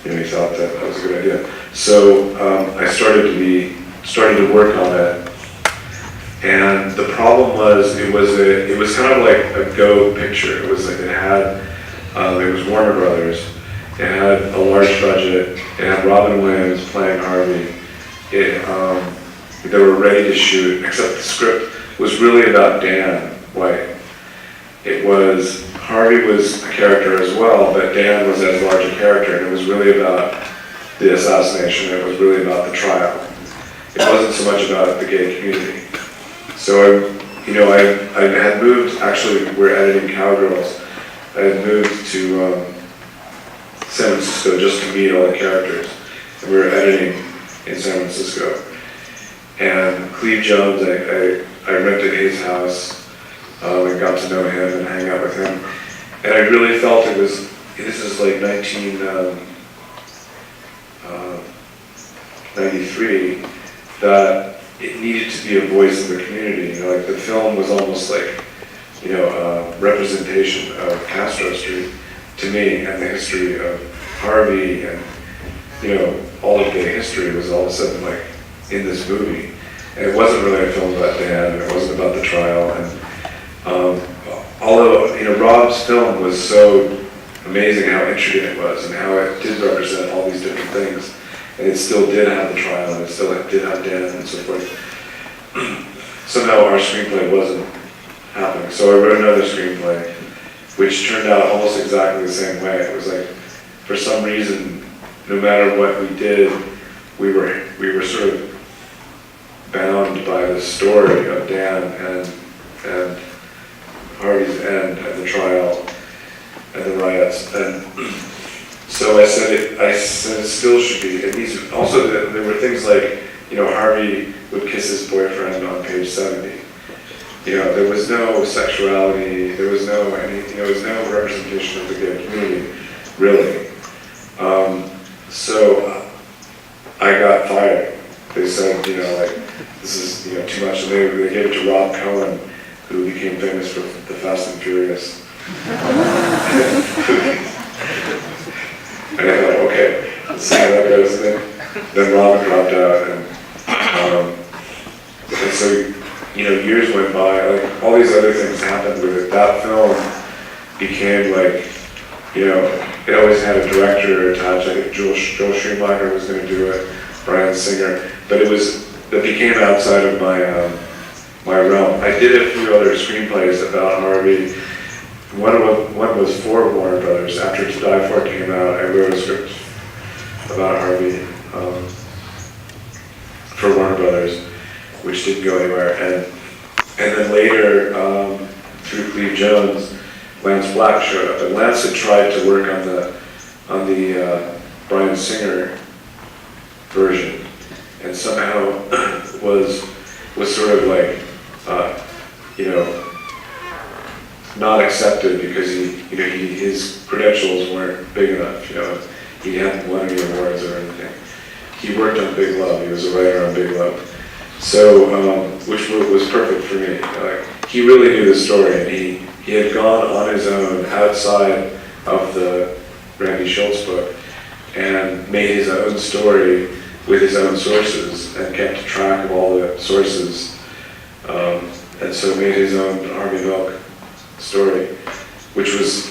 and he thought that was a good idea. So I started to work on it, and the problem was it was kind of like a go picture. It was Warner Brothers. It had a large budget. It had Robin Williams playing Harvey. They were ready to shoot, except the script was really about Dan White. Harvey was a character as well, but Dan was as large a character, and it was really about the assassination. It was really about the trial. It wasn't so much about the gay community. So I had moved. Actually, we're editing Cowgirls. I had moved to San Francisco just to meet all the characters, and we were editing in San Francisco. And Cleve Jones, I rented his house. And got to know him and hang out with him. And I really felt this is like 1993, that it needed to be a voice in the community. Like the film was almost like, a representation of Castro Street to me, and the history of Harvey, and, all of gay history was all of a sudden like in this movie. And it wasn't really a film about Dan, and it wasn't about the trial. And although Rob's film was so amazing how intricate it was, and how it did represent all these different things, and it still did have the trial, and it still did have Dan and so forth, somehow our screenplay wasn't happening. So I wrote another screenplay, which turned out almost exactly the same way. It was like, for some reason, no matter what we did, we were sort of bound by the story of Dan and Harvey's end, and the trial, and the riots. And so I said it still should be. And there were things like, Harvey would kiss his boyfriend on page 70. There was no sexuality, there was no anything, there was no representation of the gay community, really. So I got fired. They said, this is, too much. And they gave it to Rob Cohen, who became famous for the Fast and Furious. And I thought, okay, let's see how that goes. And then Robin dropped out, and so, years went by, like, all these other things happened with it. That film became like, it always had a director attached. I think Joel Schumacher was going to do it, Bryan Singer, but it became outside of my realm. I did a few other screenplays about Harvey. One was for Warner Brothers. After To Die For came out, I wrote a script about Harvey for Warner Brothers, which didn't go anywhere. And then later, through Cleve Jones, Lance Black showed up. And Lance had tried to work on the Bryan Singer version, and somehow was sort of like, not accepted because his credentials weren't big enough. He hadn't won any awards or anything. He worked on Big Love. He was a writer on Big Love, so which was perfect for me. Like, he really knew the story, and he had gone on his own outside of the Randy Schultz book and made his own story with his own sources, and kept track of all the sources, and so made his own Harvey Milk story, which was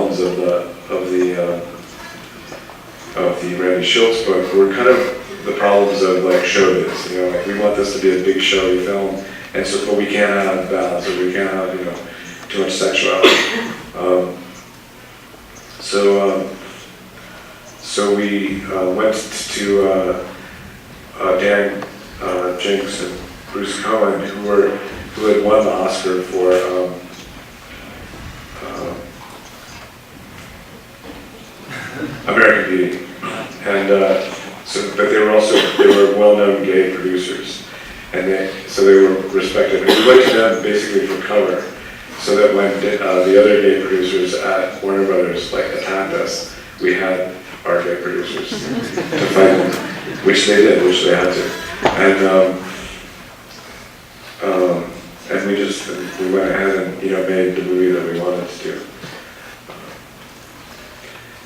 problems of the Randy Schultz book were kind of the problems of like showbiz. You know, like we want this to be a big showy film, and so but we can't have violence, or we can't have too much sexuality. So we went to Dan Jenks and Bruce Cohen, who had won the Oscar for American Beauty, and but they were well-known gay producers, and they were respected. And we went to them basically for cover, so that when the other gay producers at Warner Brothers attacked us, we had our gay producers to fight them, which they did, which they had to, and we went ahead and made the movie that we wanted to do.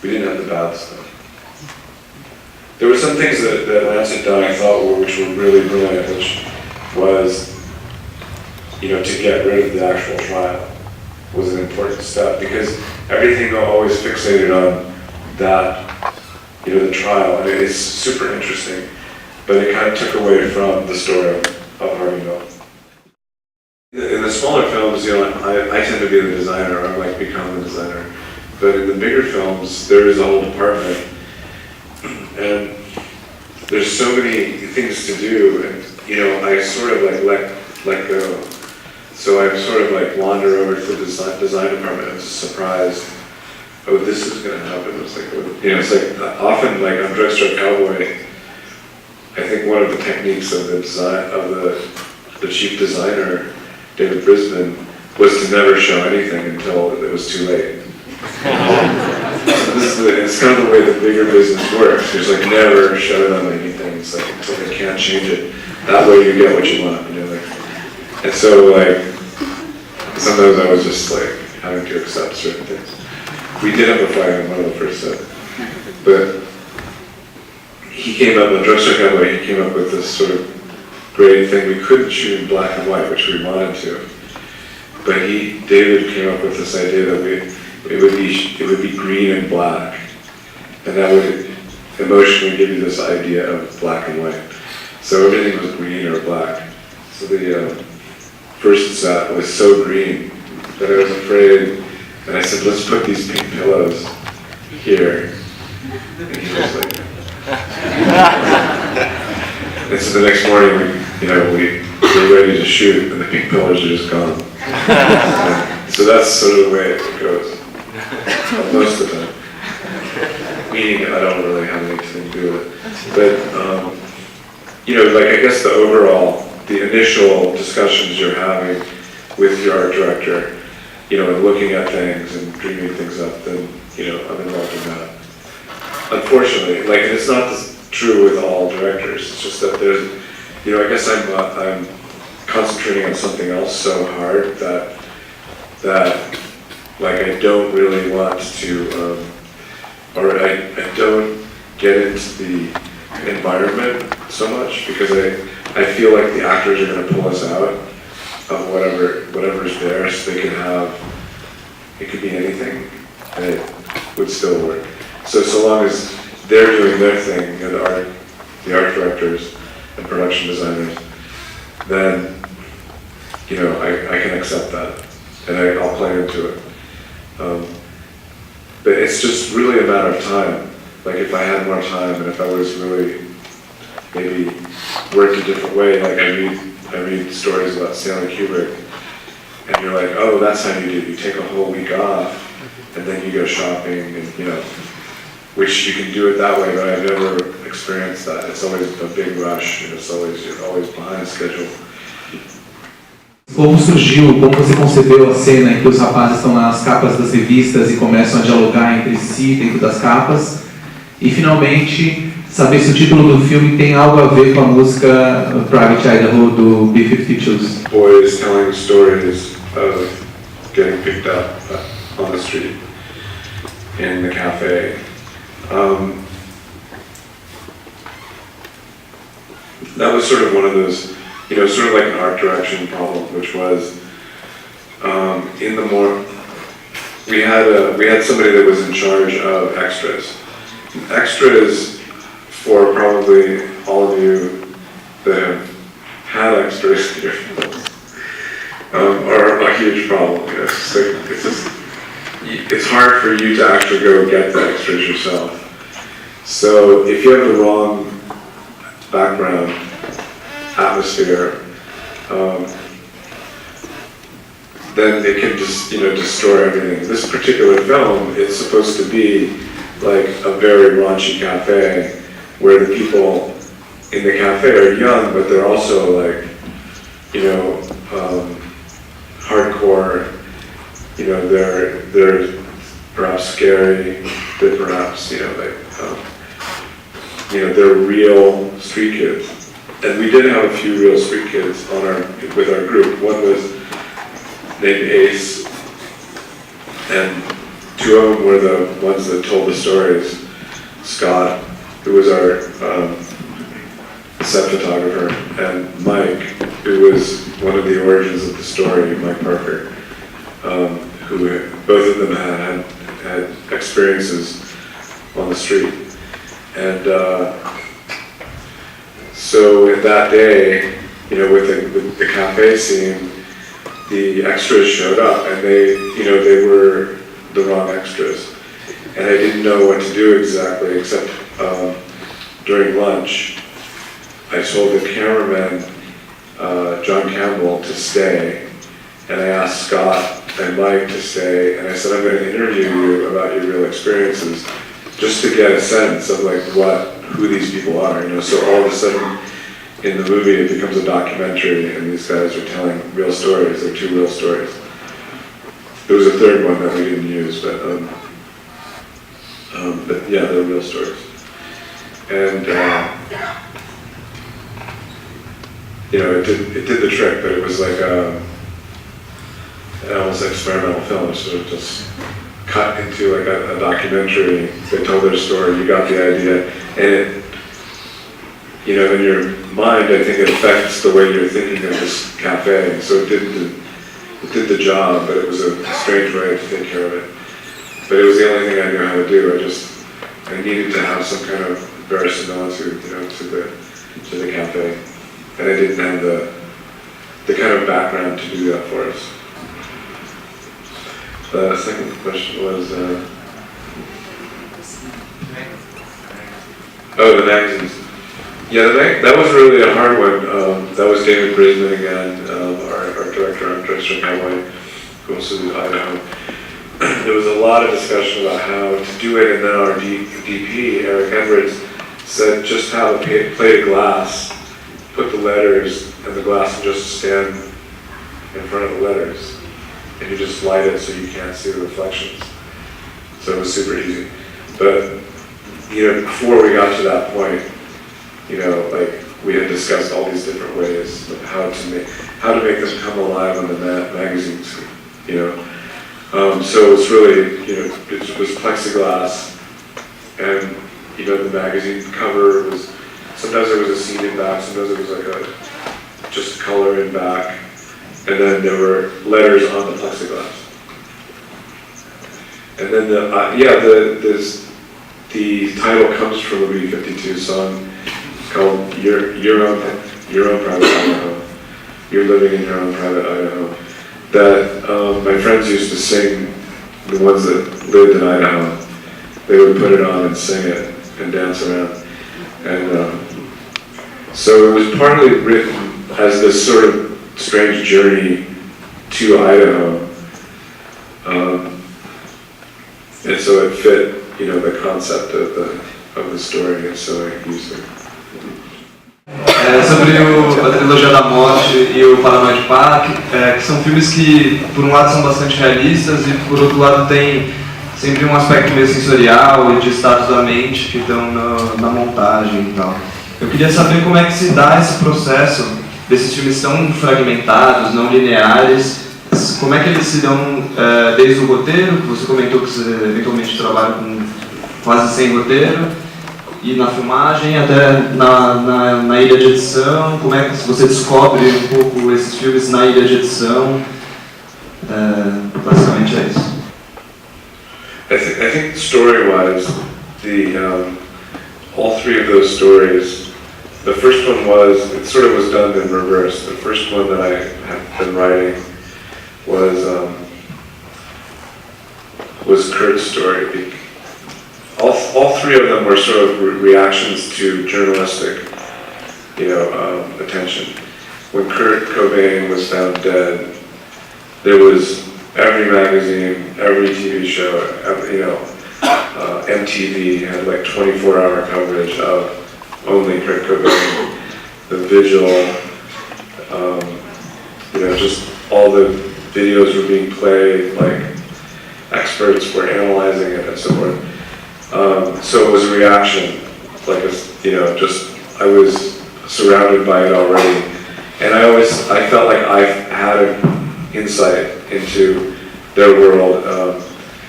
We didn't have the bad stuff. There were some things that Lance had done I thought which were really brilliant, which was to get rid of the actual trial was an important step, because everything always fixated on that, the trial, and it's super interesting, but it kind of took away from the story of Harvey Milk. In the smaller films, I tend to be the designer, or become the designer, but in the bigger films, there is a whole department, and there's so many things to do, and I sort of let go. So I sort of wander over to the design department and just surprised, oh, this is going to happen. It's it's often on Drugstore Cowboy, I think one of the techniques of the design of the chief designer, David Brisbane, was to never show anything until it was too late. It's kind of the way the bigger business works. There's never show them anything. It's until they can't change it. That way you get what you want. And so sometimes I was just having to accept certain things. We did have a fight on one of the first set, but he came up, the Drugstore Cowboy, he came up with this sort of great thing. We couldn't shoot in black and white, which we wanted to, but David came up with this idea that it would be green and black, and that would emotionally give you this idea of black and white. So everything was green or black. So the first set was so green that I was afraid, and I said, let's put these pink pillows here. And he was like, and so the next morning, we were ready to shoot, and the pink pillows are just gone. So that's sort of the way it goes, most of the time. Meaning I don't really have anything to do with it. But, I guess the initial discussions you're having with your art director, and looking at things and dreaming things up, then, I'm involved in that. Unfortunately, and it's not true with all directors, it's just that there's, I guess I'm concentrating on something else so hard that I don't really want to, or I don't get into the environment so much, because I feel like the actors are going to pull us out of whatever's there, so they can have, it could be anything, and it would still work. So long as they're doing their thing, the art directors and production designers, then, I can accept that, and I'll play into it. But it's just really a matter of time. If I had more time, and if I was really maybe worked a different way, I read stories about Stanley Kubrick, and you're like, oh, that's how you do it. You take a whole week off, and then you go shopping, and which you can do it that way, but I've never experienced that. It's always a big rush, and you're always behind schedule. Como surgiu, como você concebeu a cena em que os rapazes estão nas capas das revistas e começam a dialogar entre si dentro das capas? E finalmente, saber se o título do filme tem algo a ver com a música Private Idaho do B-52s. Boys telling stories of getting picked up on the street in the cafe. That was sort of one of those, sort of like an art direction problem, which was in the we had somebody that was in charge of extras. Extras, for probably all of you that have had extras in your films, are a huge problem. You know, it's hard for you to actually go get the extras yourself. So if you have the wrong background, atmosphere, then it can just, destroy everything. This particular film, it's supposed to be like a very raunchy cafe where the people in the cafe are young, but they're also like, hardcore. They're perhaps scary. They're perhaps, they're real street kids. And we did have a few real street kids with our group. One was named Ace, and two of them were the ones that told the stories. Scott, who was our set photographer, and Mike, who was one of the origins of the story, Mike Parker, who both of them had experiences on the street. And so in that day, with the cafe scene, the extras showed up, and they were the wrong extras. And I didn't know what to do exactly, except during lunch, I told the cameraman, John Campbell, to stay, and I asked Scott and Mike to stay, and I said, I'm going to interview you about your real experiences, just to get a sense of who these people are. So all of a sudden, in the movie, it becomes a documentary, and these guys are telling real stories. They're two real stories. There was a third one that we didn't use, but yeah, they're real stories. And it did the trick, but it was like an almost experimental film. So it just cut into like a documentary. They told their story. You got the idea, and it, in your mind, I think it affects the way you're thinking of this cafe. So it did the job, but it was a strange way to take care of it. But it was the only thing I knew how to do. I needed to have some kind of verisimilitude, to the cafe, and I didn't have the kind of background to do that for us. The second question was, the magazines. Yeah, that was really a hard one. That was David Brisman again, our director on Drexler Cowboy, who also did Idaho. There was a lot of discussion about how to do it, and then our DP, Eric Edwards, said just have a plate of glass, put the letters in the glass, and just stand in front of the letters, and you just light it so you can't see the reflections. So it was super easy. But before we got to that point, we had discussed all these different ways of how to make them come alive on the magazines. So it's really, it was plexiglass, and the magazine cover was, sometimes there was a scene in back, sometimes it was like just color in back, and then there were letters on the plexiglass. And then the title comes from a B-52 song called Your Own Private Idaho. You're living in your own private Idaho. That my friends used to sing, the ones that lived in Idaho. They would put it on and sing it and dance around. And so it was partly written as this sort of strange journey to Idaho. And so it fit, the concept of the story, and so I used it. Sobre a trilogia da morte e o Paranoid Park, que são filmes que, por um lado, são bastante realistas e, por outro lado, tem sempre um aspecto meio sensorial e de status da mente que estão na montagem e tal. Eu queria saber como é que se dá esse processo desses filmes tão fragmentados, não lineares, como é que eles se dão desde o roteiro, que você comentou que você eventualmente trabalha com quase sem roteiro, e na filmagem, até na ilha de edição, como é que você descobre um pouco esses filmes na ilha de edição? Basicamente é isso. think story-wise, all three of those stories, the first one was, it sort of was done in reverse. The first one that I have been writing was Kurt's story. All three of them were sort of reactions to journalistic, attention. When Kurt Cobain was found dead, there was every magazine, every TV show, MTV had like 24-hour coverage of only Kurt Cobain, the vigil, just all the videos were being played, like experts were analyzing it and so forth. So it was a reaction, I was surrounded by it already. And I felt like I had an insight into their world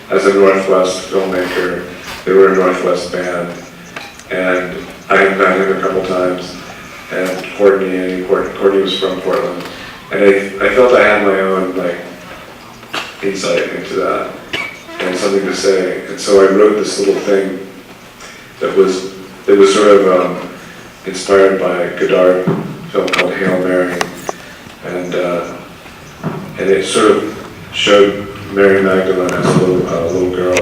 as a Northwest filmmaker. They were a Northwest band, and I had met him a couple times, and Courtney was from Portland, and I felt I had my own insight into that and something to say. And so I wrote this little thing that was sort of inspired by a Godard film called Hail Mary, and it sort of showed Mary Magdalene as a little girl,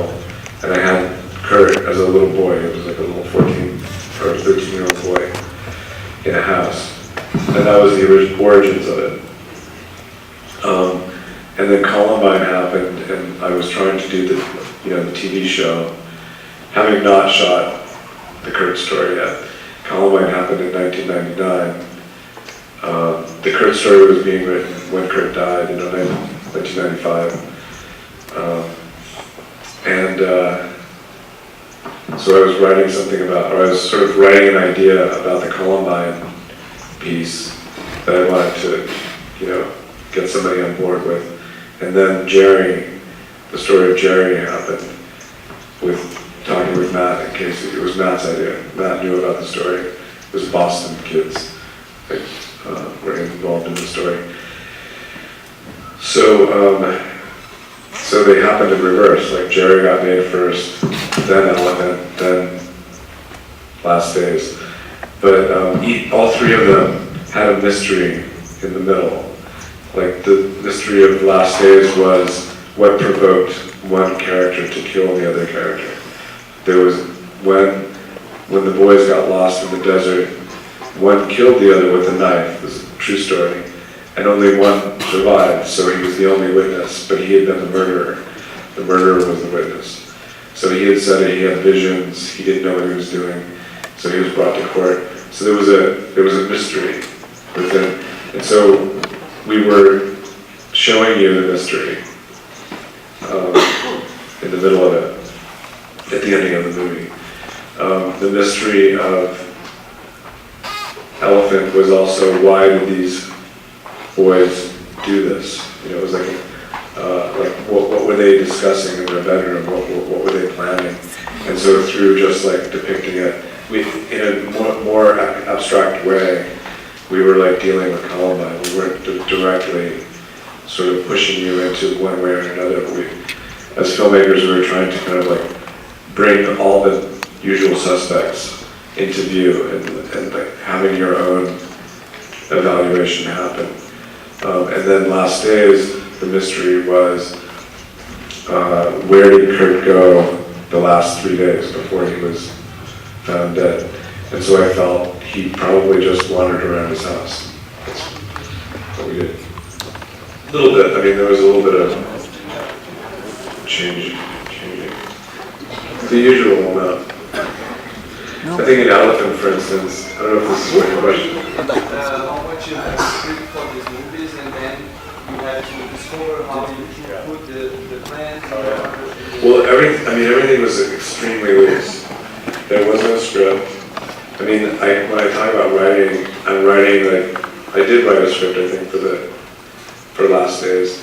and I had Kurt as a little boy. It was like a little 14 or 13-year-old boy in a house, and that was the origins of it. And then Columbine happened, and I was trying to do the TV show, having not shot the Kurt story yet. Columbine happened in 1999. The Kurt story was being written when Kurt died in 1995. So I was writing I was sort of writing an idea about the Columbine piece that I wanted to, get somebody on board with. And then the story of Jerry happened with talking with Matt in case it was Matt's idea. Matt knew about the story. It was Boston kids that were involved in the story. So they happened in reverse. Like Jerry got made first, then Elephant, then Last Days. But all three of them had a mystery in the middle. Like the mystery of Last Days was what provoked one character to kill the other character. There was when the boys got lost in the desert, one killed the other with a knife. This is a true story. And only one survived, so he was the only witness, but he had been the murderer. The murderer was the witness. So he had said it, he had visions, he didn't know what he was doing, so he was brought to court. So there was a mystery within. And so we were showing you the mystery in the middle of it, at the ending of the movie. The mystery of Elephant was also, why did these boys do this? It was like what were they discussing in their bedroom? What were they planning? And so through just depicting it, in a more abstract way, we were dealing with Columbine. We weren't directly sort of pushing you into one way or another. As filmmakers, we were trying to kind of bring all the usual suspects into view and having your own evaluation happen. And then Last Days, the mystery was where did Kurt go the last 3 days before he was found dead? And so I felt he probably just wandered around his house. That's what we did. A little bit. I mean, there was a little bit of changing. The usual amount. I think in Elephant, for instance, I don't know if this is your question. How much you have script for these movies, and then you have to discover how you can put the plans. Well, everything was extremely loose. There was no script. I mean, when I talk about writing, I'm writing I did write a script, I think, for Last Days,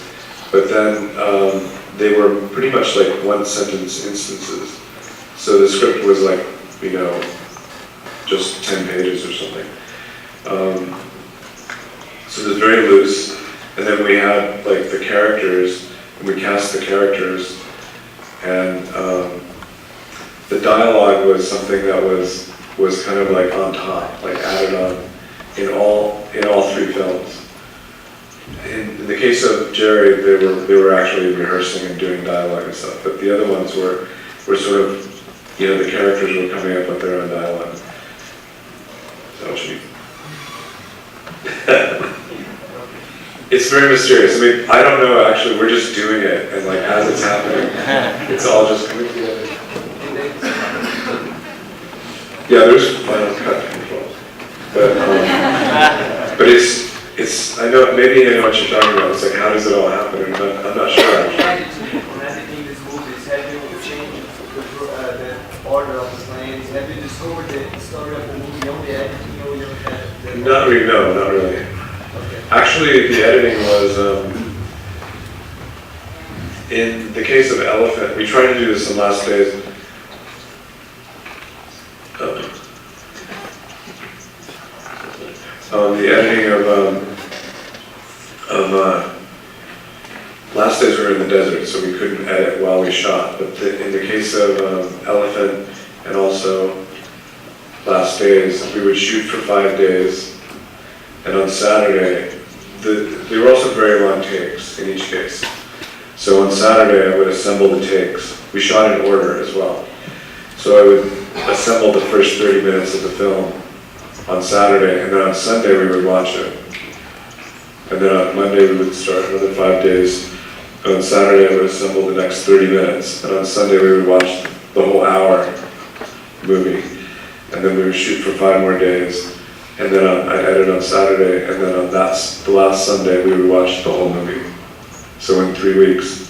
but then they were pretty much one sentence instances. So the script was just 10 pages or something. So it was very loose, and then we had the characters, and we cast the characters, and the dialogue was something that was kind of like on top, like added on in all 3 films. In the case of Jerry, they were actually rehearsing and doing dialogue and stuff, but the other ones were sort of, you know, the characters were coming up with their own dialogue. Is that what you mean? It's very mysterious. I mean, I don't know actually, we're just doing it, and like as it's happening, it's all just coming together. Yeah, there's final cut controls. But it's, I know, maybe I know what you're talking about. It's like, how does it all happen? I'm not sure actually. When editing these movies, have you changed the order of the planes? Have you discovered the story of the movie on the editing, or you have the... Not really, no, not really. Okay. Actually, the editing was, in the case of Elephant, we tried to do this in Last Days. The editing of Last Days we were in the desert, so we couldn't edit while we shot. But in the case of Elephant and also Last Days, we would shoot for 5 days, and on Saturday, they were also very long takes in each case. So on Saturday, I would assemble the takes. We shot in order as well. So I would assemble the first 30 minutes of the film on Saturday, and then on Sunday we would watch it. And then on Monday we would start another 5 days. And on Saturday I would assemble the next 30 minutes. And on Sunday we would watch the whole hour movie. And then we would shoot for 5 more days. And then I'd edit on Saturday, and then on the last Sunday we would watch the whole movie. So in 3 weeks,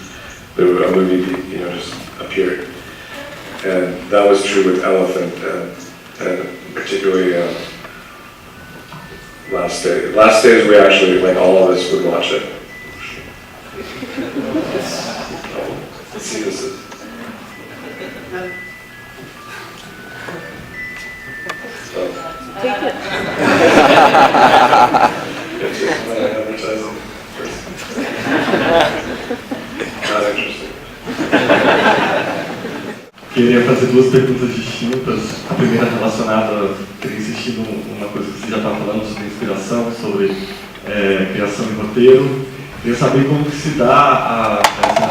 a movie, you know, just appeared. And that was true with Elephant, and particularly Last Days. Last Days we actually, like all of us would watch it. Let's see, this is... Take it. Not interesting. Queria fazer 2 perguntas distintas. A primeira relacionada, queria insistir numa coisa que você já estava falando sobre inspiração, sobre criação e roteiro. Queria saber como que se dá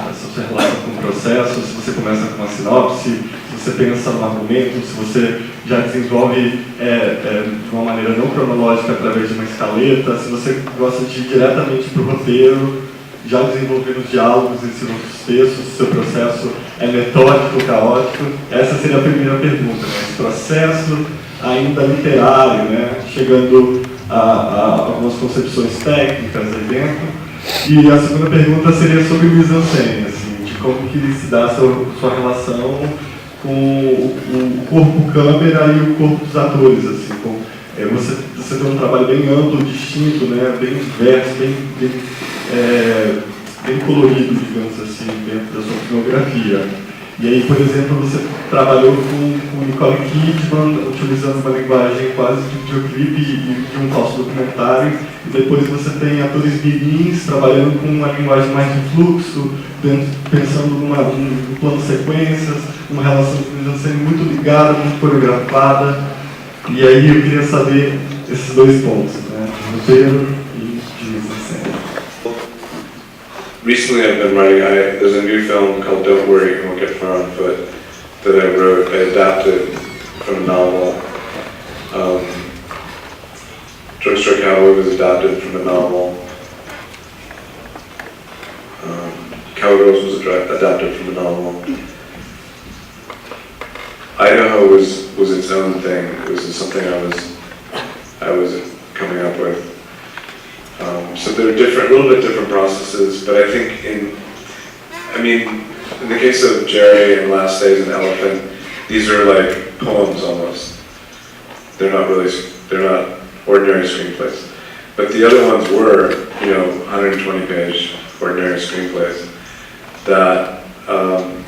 essa sua relação com o processo, se você começa com uma sinopse, se você pensa no argumento, se você já desenvolve de uma maneira não cronológica através de uma escaleta, se você gosta de ir diretamente para o roteiro, já desenvolvendo diálogos em cima dos textos, se o seu processo é metódico, caótico. Essa seria a primeira pergunta, né? Esse processo ainda literário, né? Chegando a algumas concepções técnicas aí dentro. E a segunda pergunta seria sobre mise-en-scène, assim, de como que se dá a sua relação com o corpo câmera e o corpo dos atores, assim, você tem um trabalho bem amplo, distinto, né, bem diverso, bem colorido, digamos assim, dentro da sua filmografia. E aí, por exemplo, você trabalhou com Nicole Kidman, utilizando uma linguagem quase de videoclipe e de um falso documentário, e depois você tem atores mirins trabalhando com uma linguagem mais de fluxo, pensando num plano sequências, uma relação de mise-en-scène muito ligada, muito coreografada. E aí eu queria saber esses 2 pontos, né, roteiro e de mise-en-scène. Recently I've been writing, there's a new film called Don't Worry, You Won't Get Far on Foot that I wrote, I adapted from a novel. Drugstore Cowboy was adapted from a novel. Cowgirls was adapted from a novel. Idaho was its own thing. It was something I was coming up with. So they're different, a little bit different processes, but I think in the case of Jerry and Last Days and Elephant, these are like poems almost. They're not ordinary screenplays. But the other ones were, 120-page ordinary screenplays that,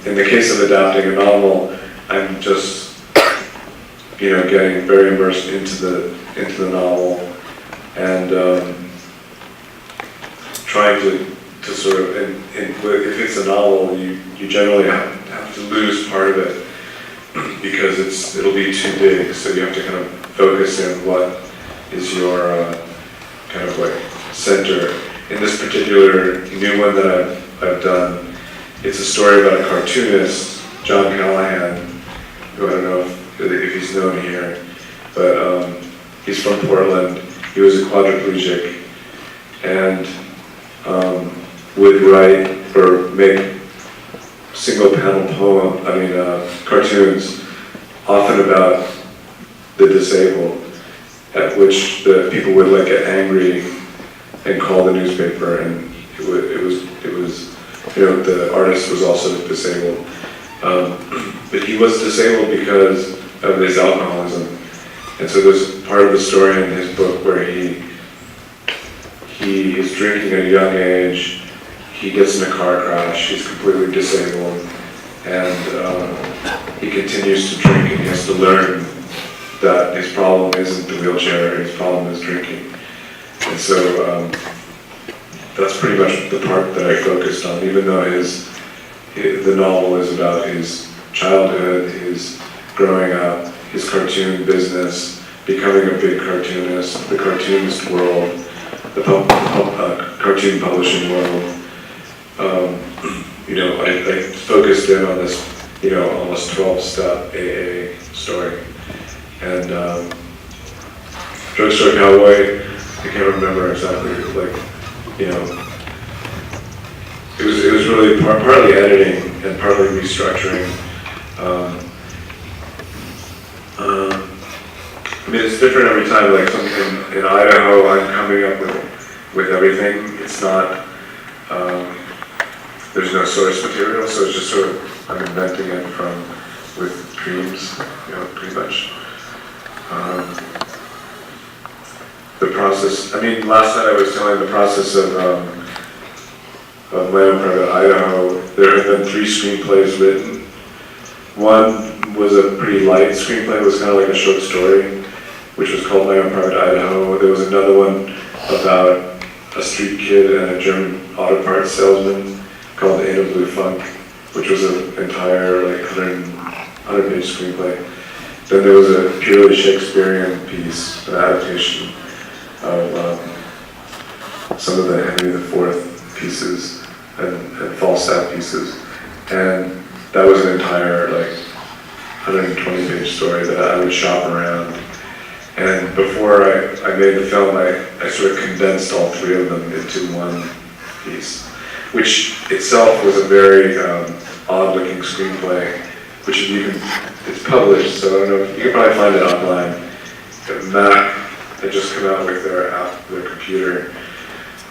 in the case of adapting a novel, I'm just, getting very immersed into the novel and trying to sort of, if it's a novel, you generally have to lose part of it because it'll be too big, so you have to kind of focus in what is your kind of like center. In this particular new one that I've done, it's a story about a cartoonist, John Callahan, who I don't know if he's known here, but he's from Portland. He was a quadriplegic and would write or make single panel cartoons, often about the disabled, at which the people would like get angry and call the newspaper, and it was the artist was also disabled, but he was disabled because of his alcoholism, and so there's part of the story in his book where he is drinking at a young age, he gets in a car crash, he's completely disabled, and he continues to drink, and he has to learn that his problem isn't the wheelchair, his problem is drinking. And so that's pretty much the part that I focused on, even though the novel is about his childhood, his growing up, his cartoon business, becoming a big cartoonist, the cartoonist world, the cartoon publishing world. I focused in on this, almost 12-step AA story. And Drugstore Cowboy, I can't remember exactly, it was really partly editing and partly restructuring. It's different every time. Like in Idaho, I'm coming up with everything. It's not, there's no source material, so it's just sort of, I'm inventing it with dreams, pretty much. The process, last night I was telling the process of My Own Private Idaho. There have been 3 screenplays written. One was a pretty light screenplay, it was kind of like a short story, which was called My Own Private Idaho. There was another one about a street kid and a German auto parts salesman called The Ain't a Blue Funk, which was an entire 100-page screenplay. Then there was a purely Shakespearean piece, an adaptation of some of the Henry IV pieces and Falstaff pieces. And that was an entire 120-page story that I would shop around. And before I made the film, I sort of condensed all 3 of them into one piece, which itself was a very odd-looking screenplay, which it's published, so I don't know, you can probably find it online. Mac had just come out with their app, their computer,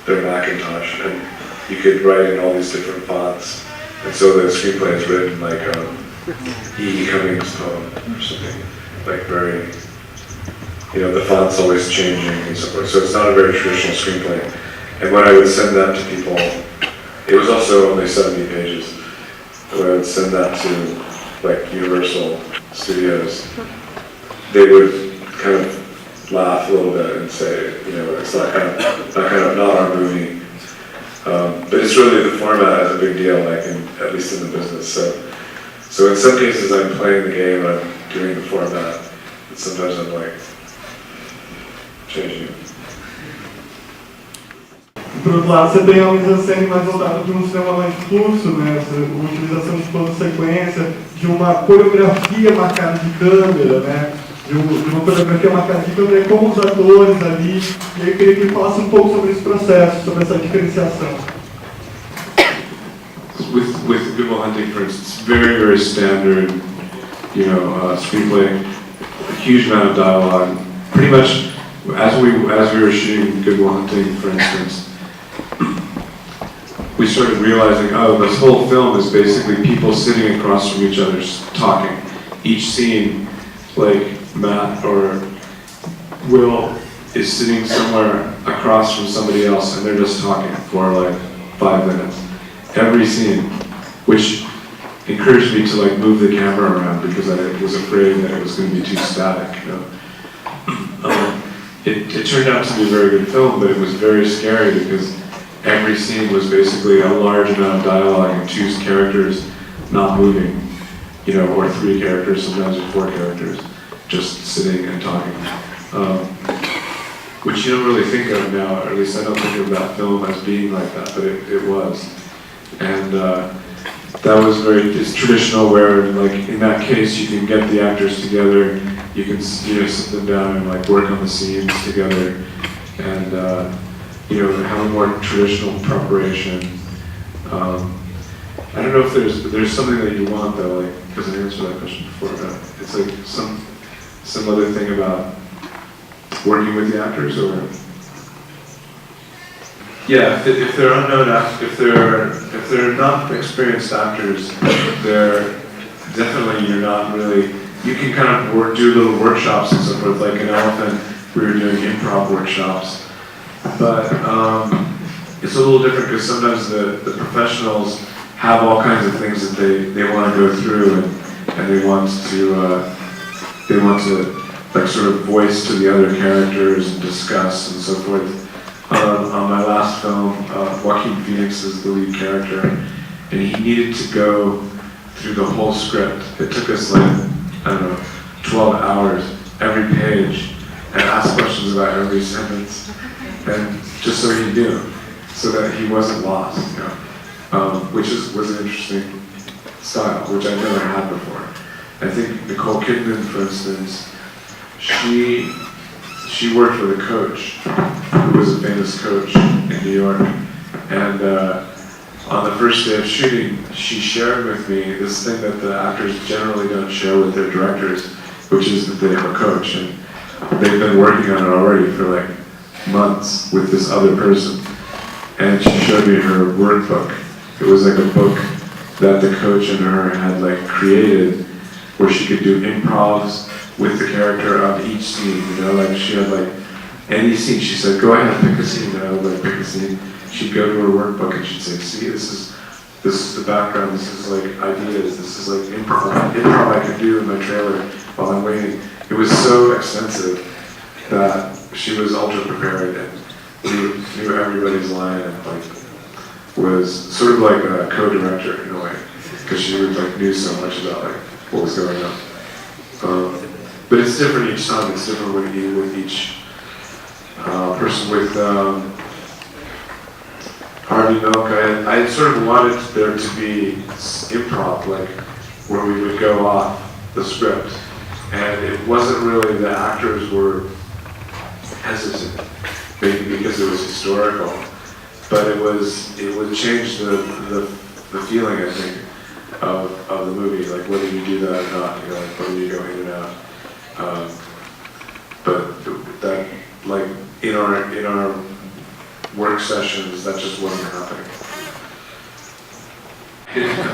their Macintosh, and you could write in all these different fonts. And so the screenplay is written like E. Cummings' poem or something, very, the font's always changing and so forth. So it's not a very traditional screenplay. And when I would send that to people, it was also only 70 pages. When I would send that to Universal Studios, they would kind of laugh a little bit and say, it's not our movie. But it's really the format is a big deal, at least in the business. So in some cases I'm playing the game, I'm doing the format, and sometimes I'm changing it. Por outro lado, você tem a mise-en-scène mais voltada para um cinema mais de fluxo, né? A utilização de plano sequência, de uma coreografia marcada de câmera, né? De uma coreografia marcada de câmera com os atores ali. E eu queria que ele falasse pouco sobre esse processo, sobre essa diferenciação. With Good Will Hunting, for instance, very, very standard, screenplay, a huge amount of dialogue. Pretty much, as we were shooting Good Will Hunting, for instance, we started realizing, this whole film is basically people sitting across from each other talking. Each scene, Matt or Will is sitting somewhere across from somebody else and they're just talking for 5 minutes. Every scene, which encouraged me to move the camera around because I was afraid that it was going to be too static. It turned out to be a very good film, but it was very scary because every scene was basically a large amount of dialogue and 2 characters not moving. you know, or 3 characters, sometimes or 4 characters, just sitting and talking. Which you don't really think of now, or at least I don't think of that film as being like that, but it was. And that was it's traditional where, like, in that case, you can get the actors together, you can, you know, sit them down and like work on the scenes together, and you know, have a more traditional preparation. I don't know if there's something that you want though, like, because I answered that question before, but it's like some other thing about working with the actors, or yeah, if they're unknown actors, if they're not experienced actors, they're definitely, you're not really, you can kind of do little workshops and so forth. Like in Elephant, we were doing improv workshops, but it's a little different because sometimes the professionals have all kinds of things that they want to go through, and they want to like sort of voice to the other characters and discuss and so forth. On my last film, Joaquin Phoenix is the lead character, and he needed to go through the whole script. It took us like, I don't know, 12 hours, every page, and ask questions about every sentence, and just so he knew, so that he wasn't lost, you know, which was an interesting style, which I never had before. I think Nicole Kidman, for instance, she worked with a coach who was a famous coach in New York, and on the first day of shooting, she shared with me this thing that the actors generally don't share with their directors, which is that they have a coach, and they've been working on it already for like months with this other person. And she showed me her workbook. It was like a book that the coach and her had like created, where she could do improvs with the character of each scene, you know, like she had like any scene, she said, go ahead and pick a scene, and I would like pick a scene. She'd go to her workbook and she'd say, see, this is the background, this is like ideas, this is like improv I could do in my trailer while I'm waiting. It was so extensive that she was ultra prepared and knew everybody's line, and like was sort of like a co-director in a way, because she would like knew so much about like what was going on. But it's different each time. It's different with each person. With Harvey Milk, I sort of wanted there to be improv, like where we would go off the script, and it wasn't really, the actors were hesitant, maybe because it was historical, but it would change the feeling, I think, of the movie, like whether you do that or not, you know, like whether you go in and out. But that, like in our work sessions, that just wasn't happening.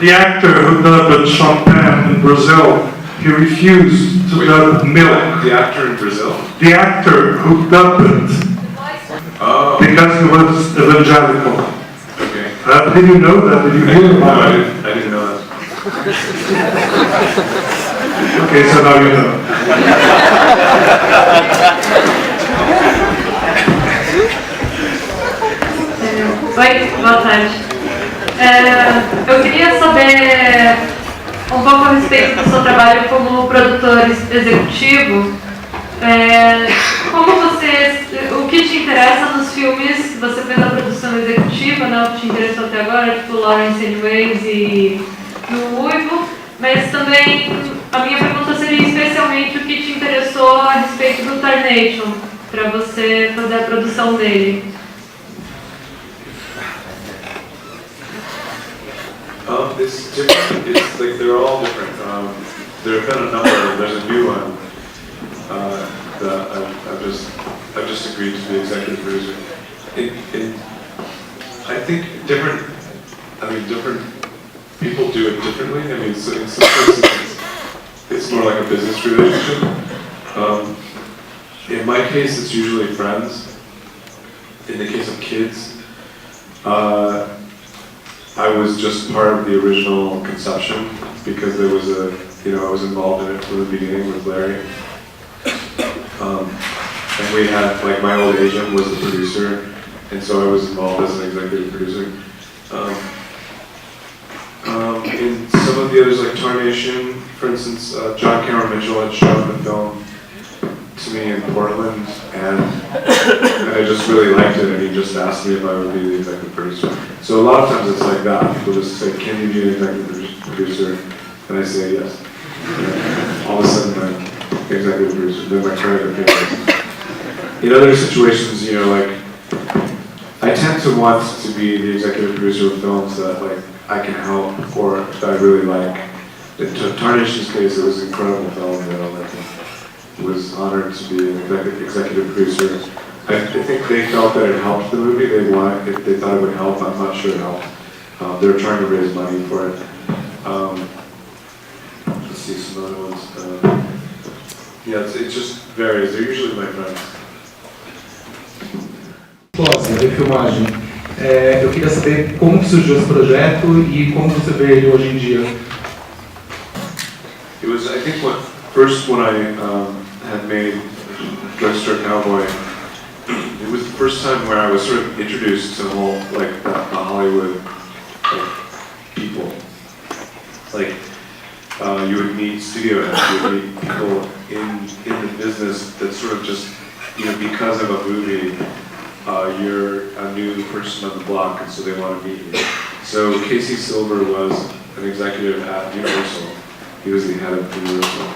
The actor who dubbed Champagne in Brazil, he refused to dub Milk. The actor in Brazil? The actor who dubbed it. Oh. Because he was evangelical. Okay. Did you know that? Did you hear about it? I didn't know that. Okay, so now you know. Oi, boa tarde. Eu queria saber um pouco a respeito do seu trabalho como produtor executivo. Como o que te interessa nos filmes? Você fez a produção executiva, né, o que te interessou até agora, tipo Lawrence Anyways e No Uivo, mas também a minha pergunta seria especialmente o que te interessou a respeito do Tarnation, para você fazer a produção dele. It's different. It's like they're all different. There have been a number. There's a new one that I've just agreed to be executive producer. I think different people do it differently. I mean, so in some cases it's more like a business relationship. In my case, it's usually friends. In the case of kids, I was just part of the original conception because there was I was involved in it from the beginning with Larry. And we had, like, my old agent was the producer, and so I was involved as an executive producer. In some of of the others, like Tarnation, for instance, John Cameron Mitchell had shown the film to me in Portland, and I just really liked it, and he just asked me if I would be the executive producer. So a lot of times it's like that. People just say, can you be an executive producer? And I say yes. And all of a sudden I'm executive producer, then my credit appears. In other situations, you know, like, I tend to want to be the executive producer of films that like I can help or that I really like. In Tarnation's case, it was an incredible film, you know, like, was honored to be an executive producer. I think they felt that it helped the movie. They thought it would help. I'm not sure it helped. They were trying to raise money for it. Let's see some other ones. Yeah, it just varies. They're usually my friends. De filmagem. Eu queria saber como que surgiu esse projeto e como você vê ele hoje em dia. It was, I think, when I had made Drugstore Cowboy, it was the first time where I was sort of introduced to the whole, like, the Hollywood people. Like, you would meet studio heads, you would meet people in the business that sort of just, you know, because of a movie, you're a new person on the block, and so they want to meet you. So Casey Silver was an executive at Universal. He was the head of Universal.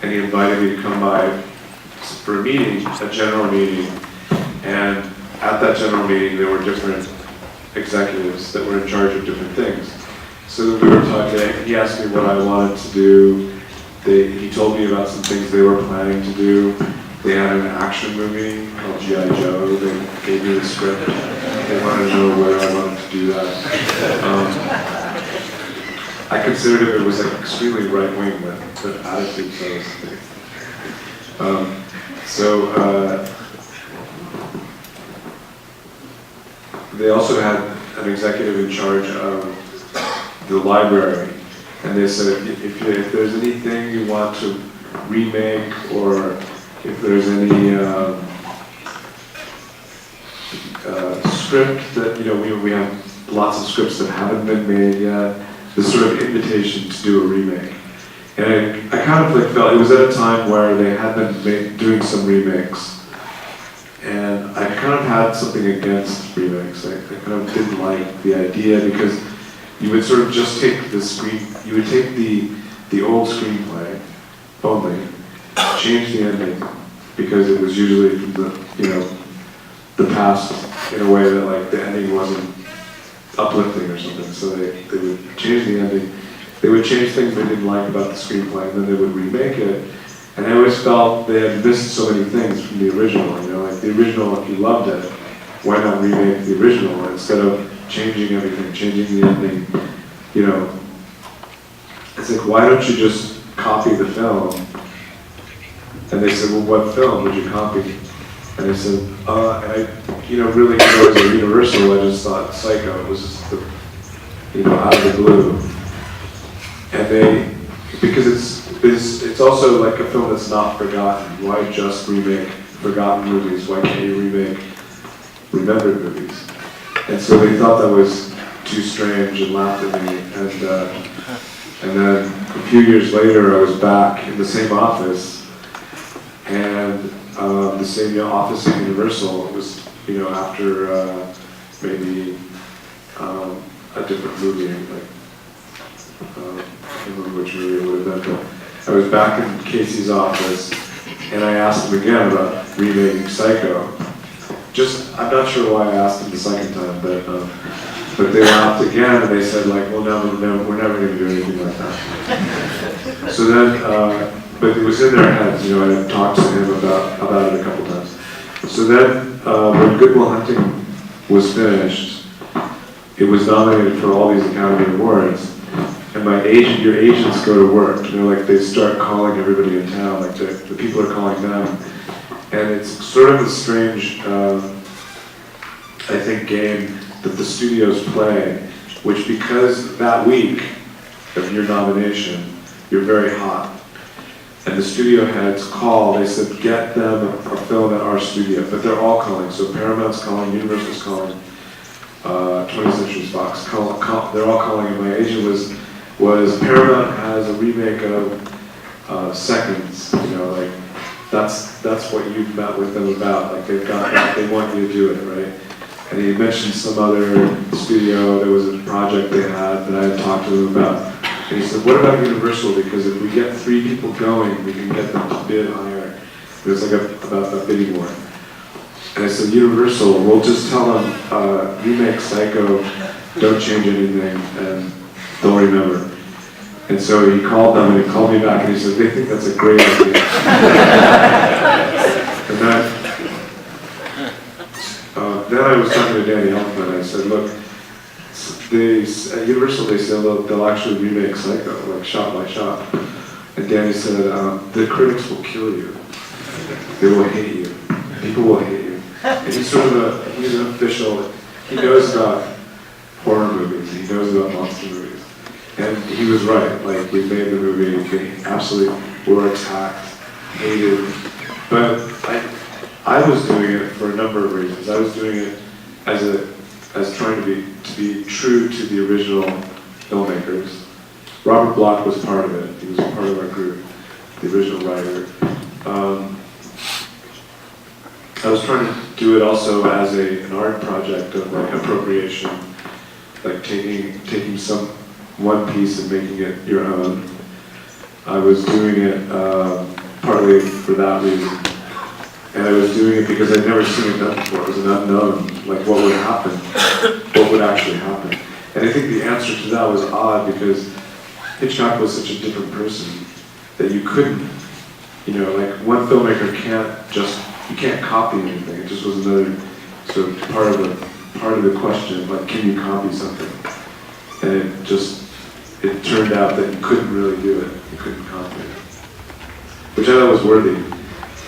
And he invited me to come by for a meeting, a general meeting. And at that general meeting, there were different executives that were in charge of different things. So we were talking, he asked me what I wanted to do. He told me about some things they were planning to do. They had an action movie called G.I. Joe. They gave me the script. They wanted to know where I wanted to do that. I considered it was like extremely right-wing with attitude, so they also had an executive in charge of the library, and they said if there's anything you want to remake or if there's any script that, you know, we have lots of scripts that haven't been made yet, this sort of invitation to do a remake. And I kind of like felt, it was at a time where they had been doing some remakes. And I kind of had something against remakes. I kind of didn't like the idea because you would sort of just take you would take the old screenplay only, change the ending, because it was usually from the, you know, the past in a way that like the ending wasn't uplifting or something. So they would change the ending. They would change things they didn't like about the screenplay, and then they would remake it. And I always felt they had missed so many things from the original. You know, like the original, if you loved it, why not remake the original instead of changing everything, changing the ending? You know, it's like, why don't you just copy the film? And they said, well, what film would you copy? And I said, and I, you know, really, when I was at Universal, I just thought Psycho was just the, you know, out of the blue. And because it's also like a film that's not forgotten. Why just remake forgotten movies? Why can't you remake remembered movies? And so they thought that was too strange and laughed at me. And then a few years later, I was back in the same office, and the same office at Universal. It was, you know, after maybe a different movie, like I don't remember which movie it would have been, but I was back in Casey's office, and I asked him again about remaking Psycho. I'm not sure why I asked him the second time, but they laughed again, and they said like, well, no, we're never going to do anything like that. So then, but it was in their heads, you know, I had talked to him about it a couple times. So then, when Good Will Hunting was finished, it was nominated for all these Academy Awards. And your agents go to work, you know, like they start calling everybody in town, like the people are calling them. And it's sort of a strange, I think, game that the studios play, which because that week of your nomination, you're very hot. And the studio heads call, they said, get them a film at our studio. But they're all calling, so Paramount's calling, Universal's calling, 20th Century Fox, they're all calling, and my agent was was Paramount has a remake of Seconds, you know, like that's what you've met with them about, like they've got that, they want you to do it, right? And he mentioned some other studio, there was a project they had that I had talked to them about. And he said, what about Universal? Because if we get 3 people going, we can get them to bid higher. It was like about the bidding war. And I said, Universal, we'll just tell them, remake Psycho, don't change anything, and they'll remember. And so he called them, and he called me back, and he said, they think that's a great idea. And then I was talking to Danny Elfman, and I said, look, at Universal they said they'll actually remake Psycho, like shot by shot. And Danny said, the critics will kill you. They will hate you. People will hate you. And he's sort of he's an official, he knows about horror movies, he knows about monster movies. And he was right, like we made the movie, they absolutely were attacked, hated. But I was doing it for a number of reasons. I was doing it as trying to be true to the original filmmakers. Robert Bloch was part of it. He was part of our group, the original writer. I was trying to do it also as an art project of like appropriation, like taking one piece and making it your own. I was doing it partly for that reason. And I was doing it because I'd never seen it done before. It was an unknown, like what would happen, what would actually happen. And I think the answer to that was odd because Hitchcock was such a different person that you couldn't, you know, like one filmmaker you can't copy anything. It just was another sort of part of the question, like can you copy something? And it turned out that you couldn't really do it. You couldn't copy it, which I thought was worthy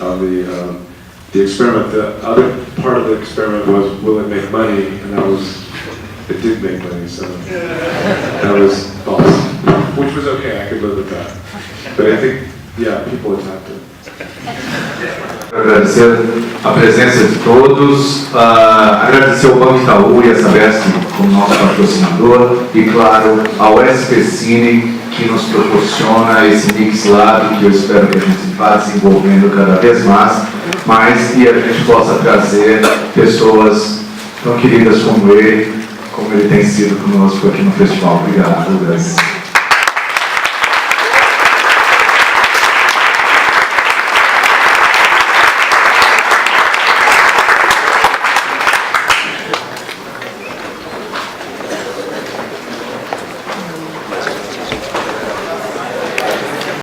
of the experiment. The other part of the experiment was, will it make money? And it did make money, so that was false, which was okay, I could live with that. But I think, yeah, people attacked it. Agradecer a presença de todos, agradecer ao Banco Itaú e a Sabesp como nosso patrocinador e, claro, ao SP Cine que nos proporciona esse mixLAB que eu espero que a gente vá desenvolvendo cada vez mais e a gente possa trazer pessoas tão queridas como ele tem sido conosco aqui no festival. Obrigado, Brasil.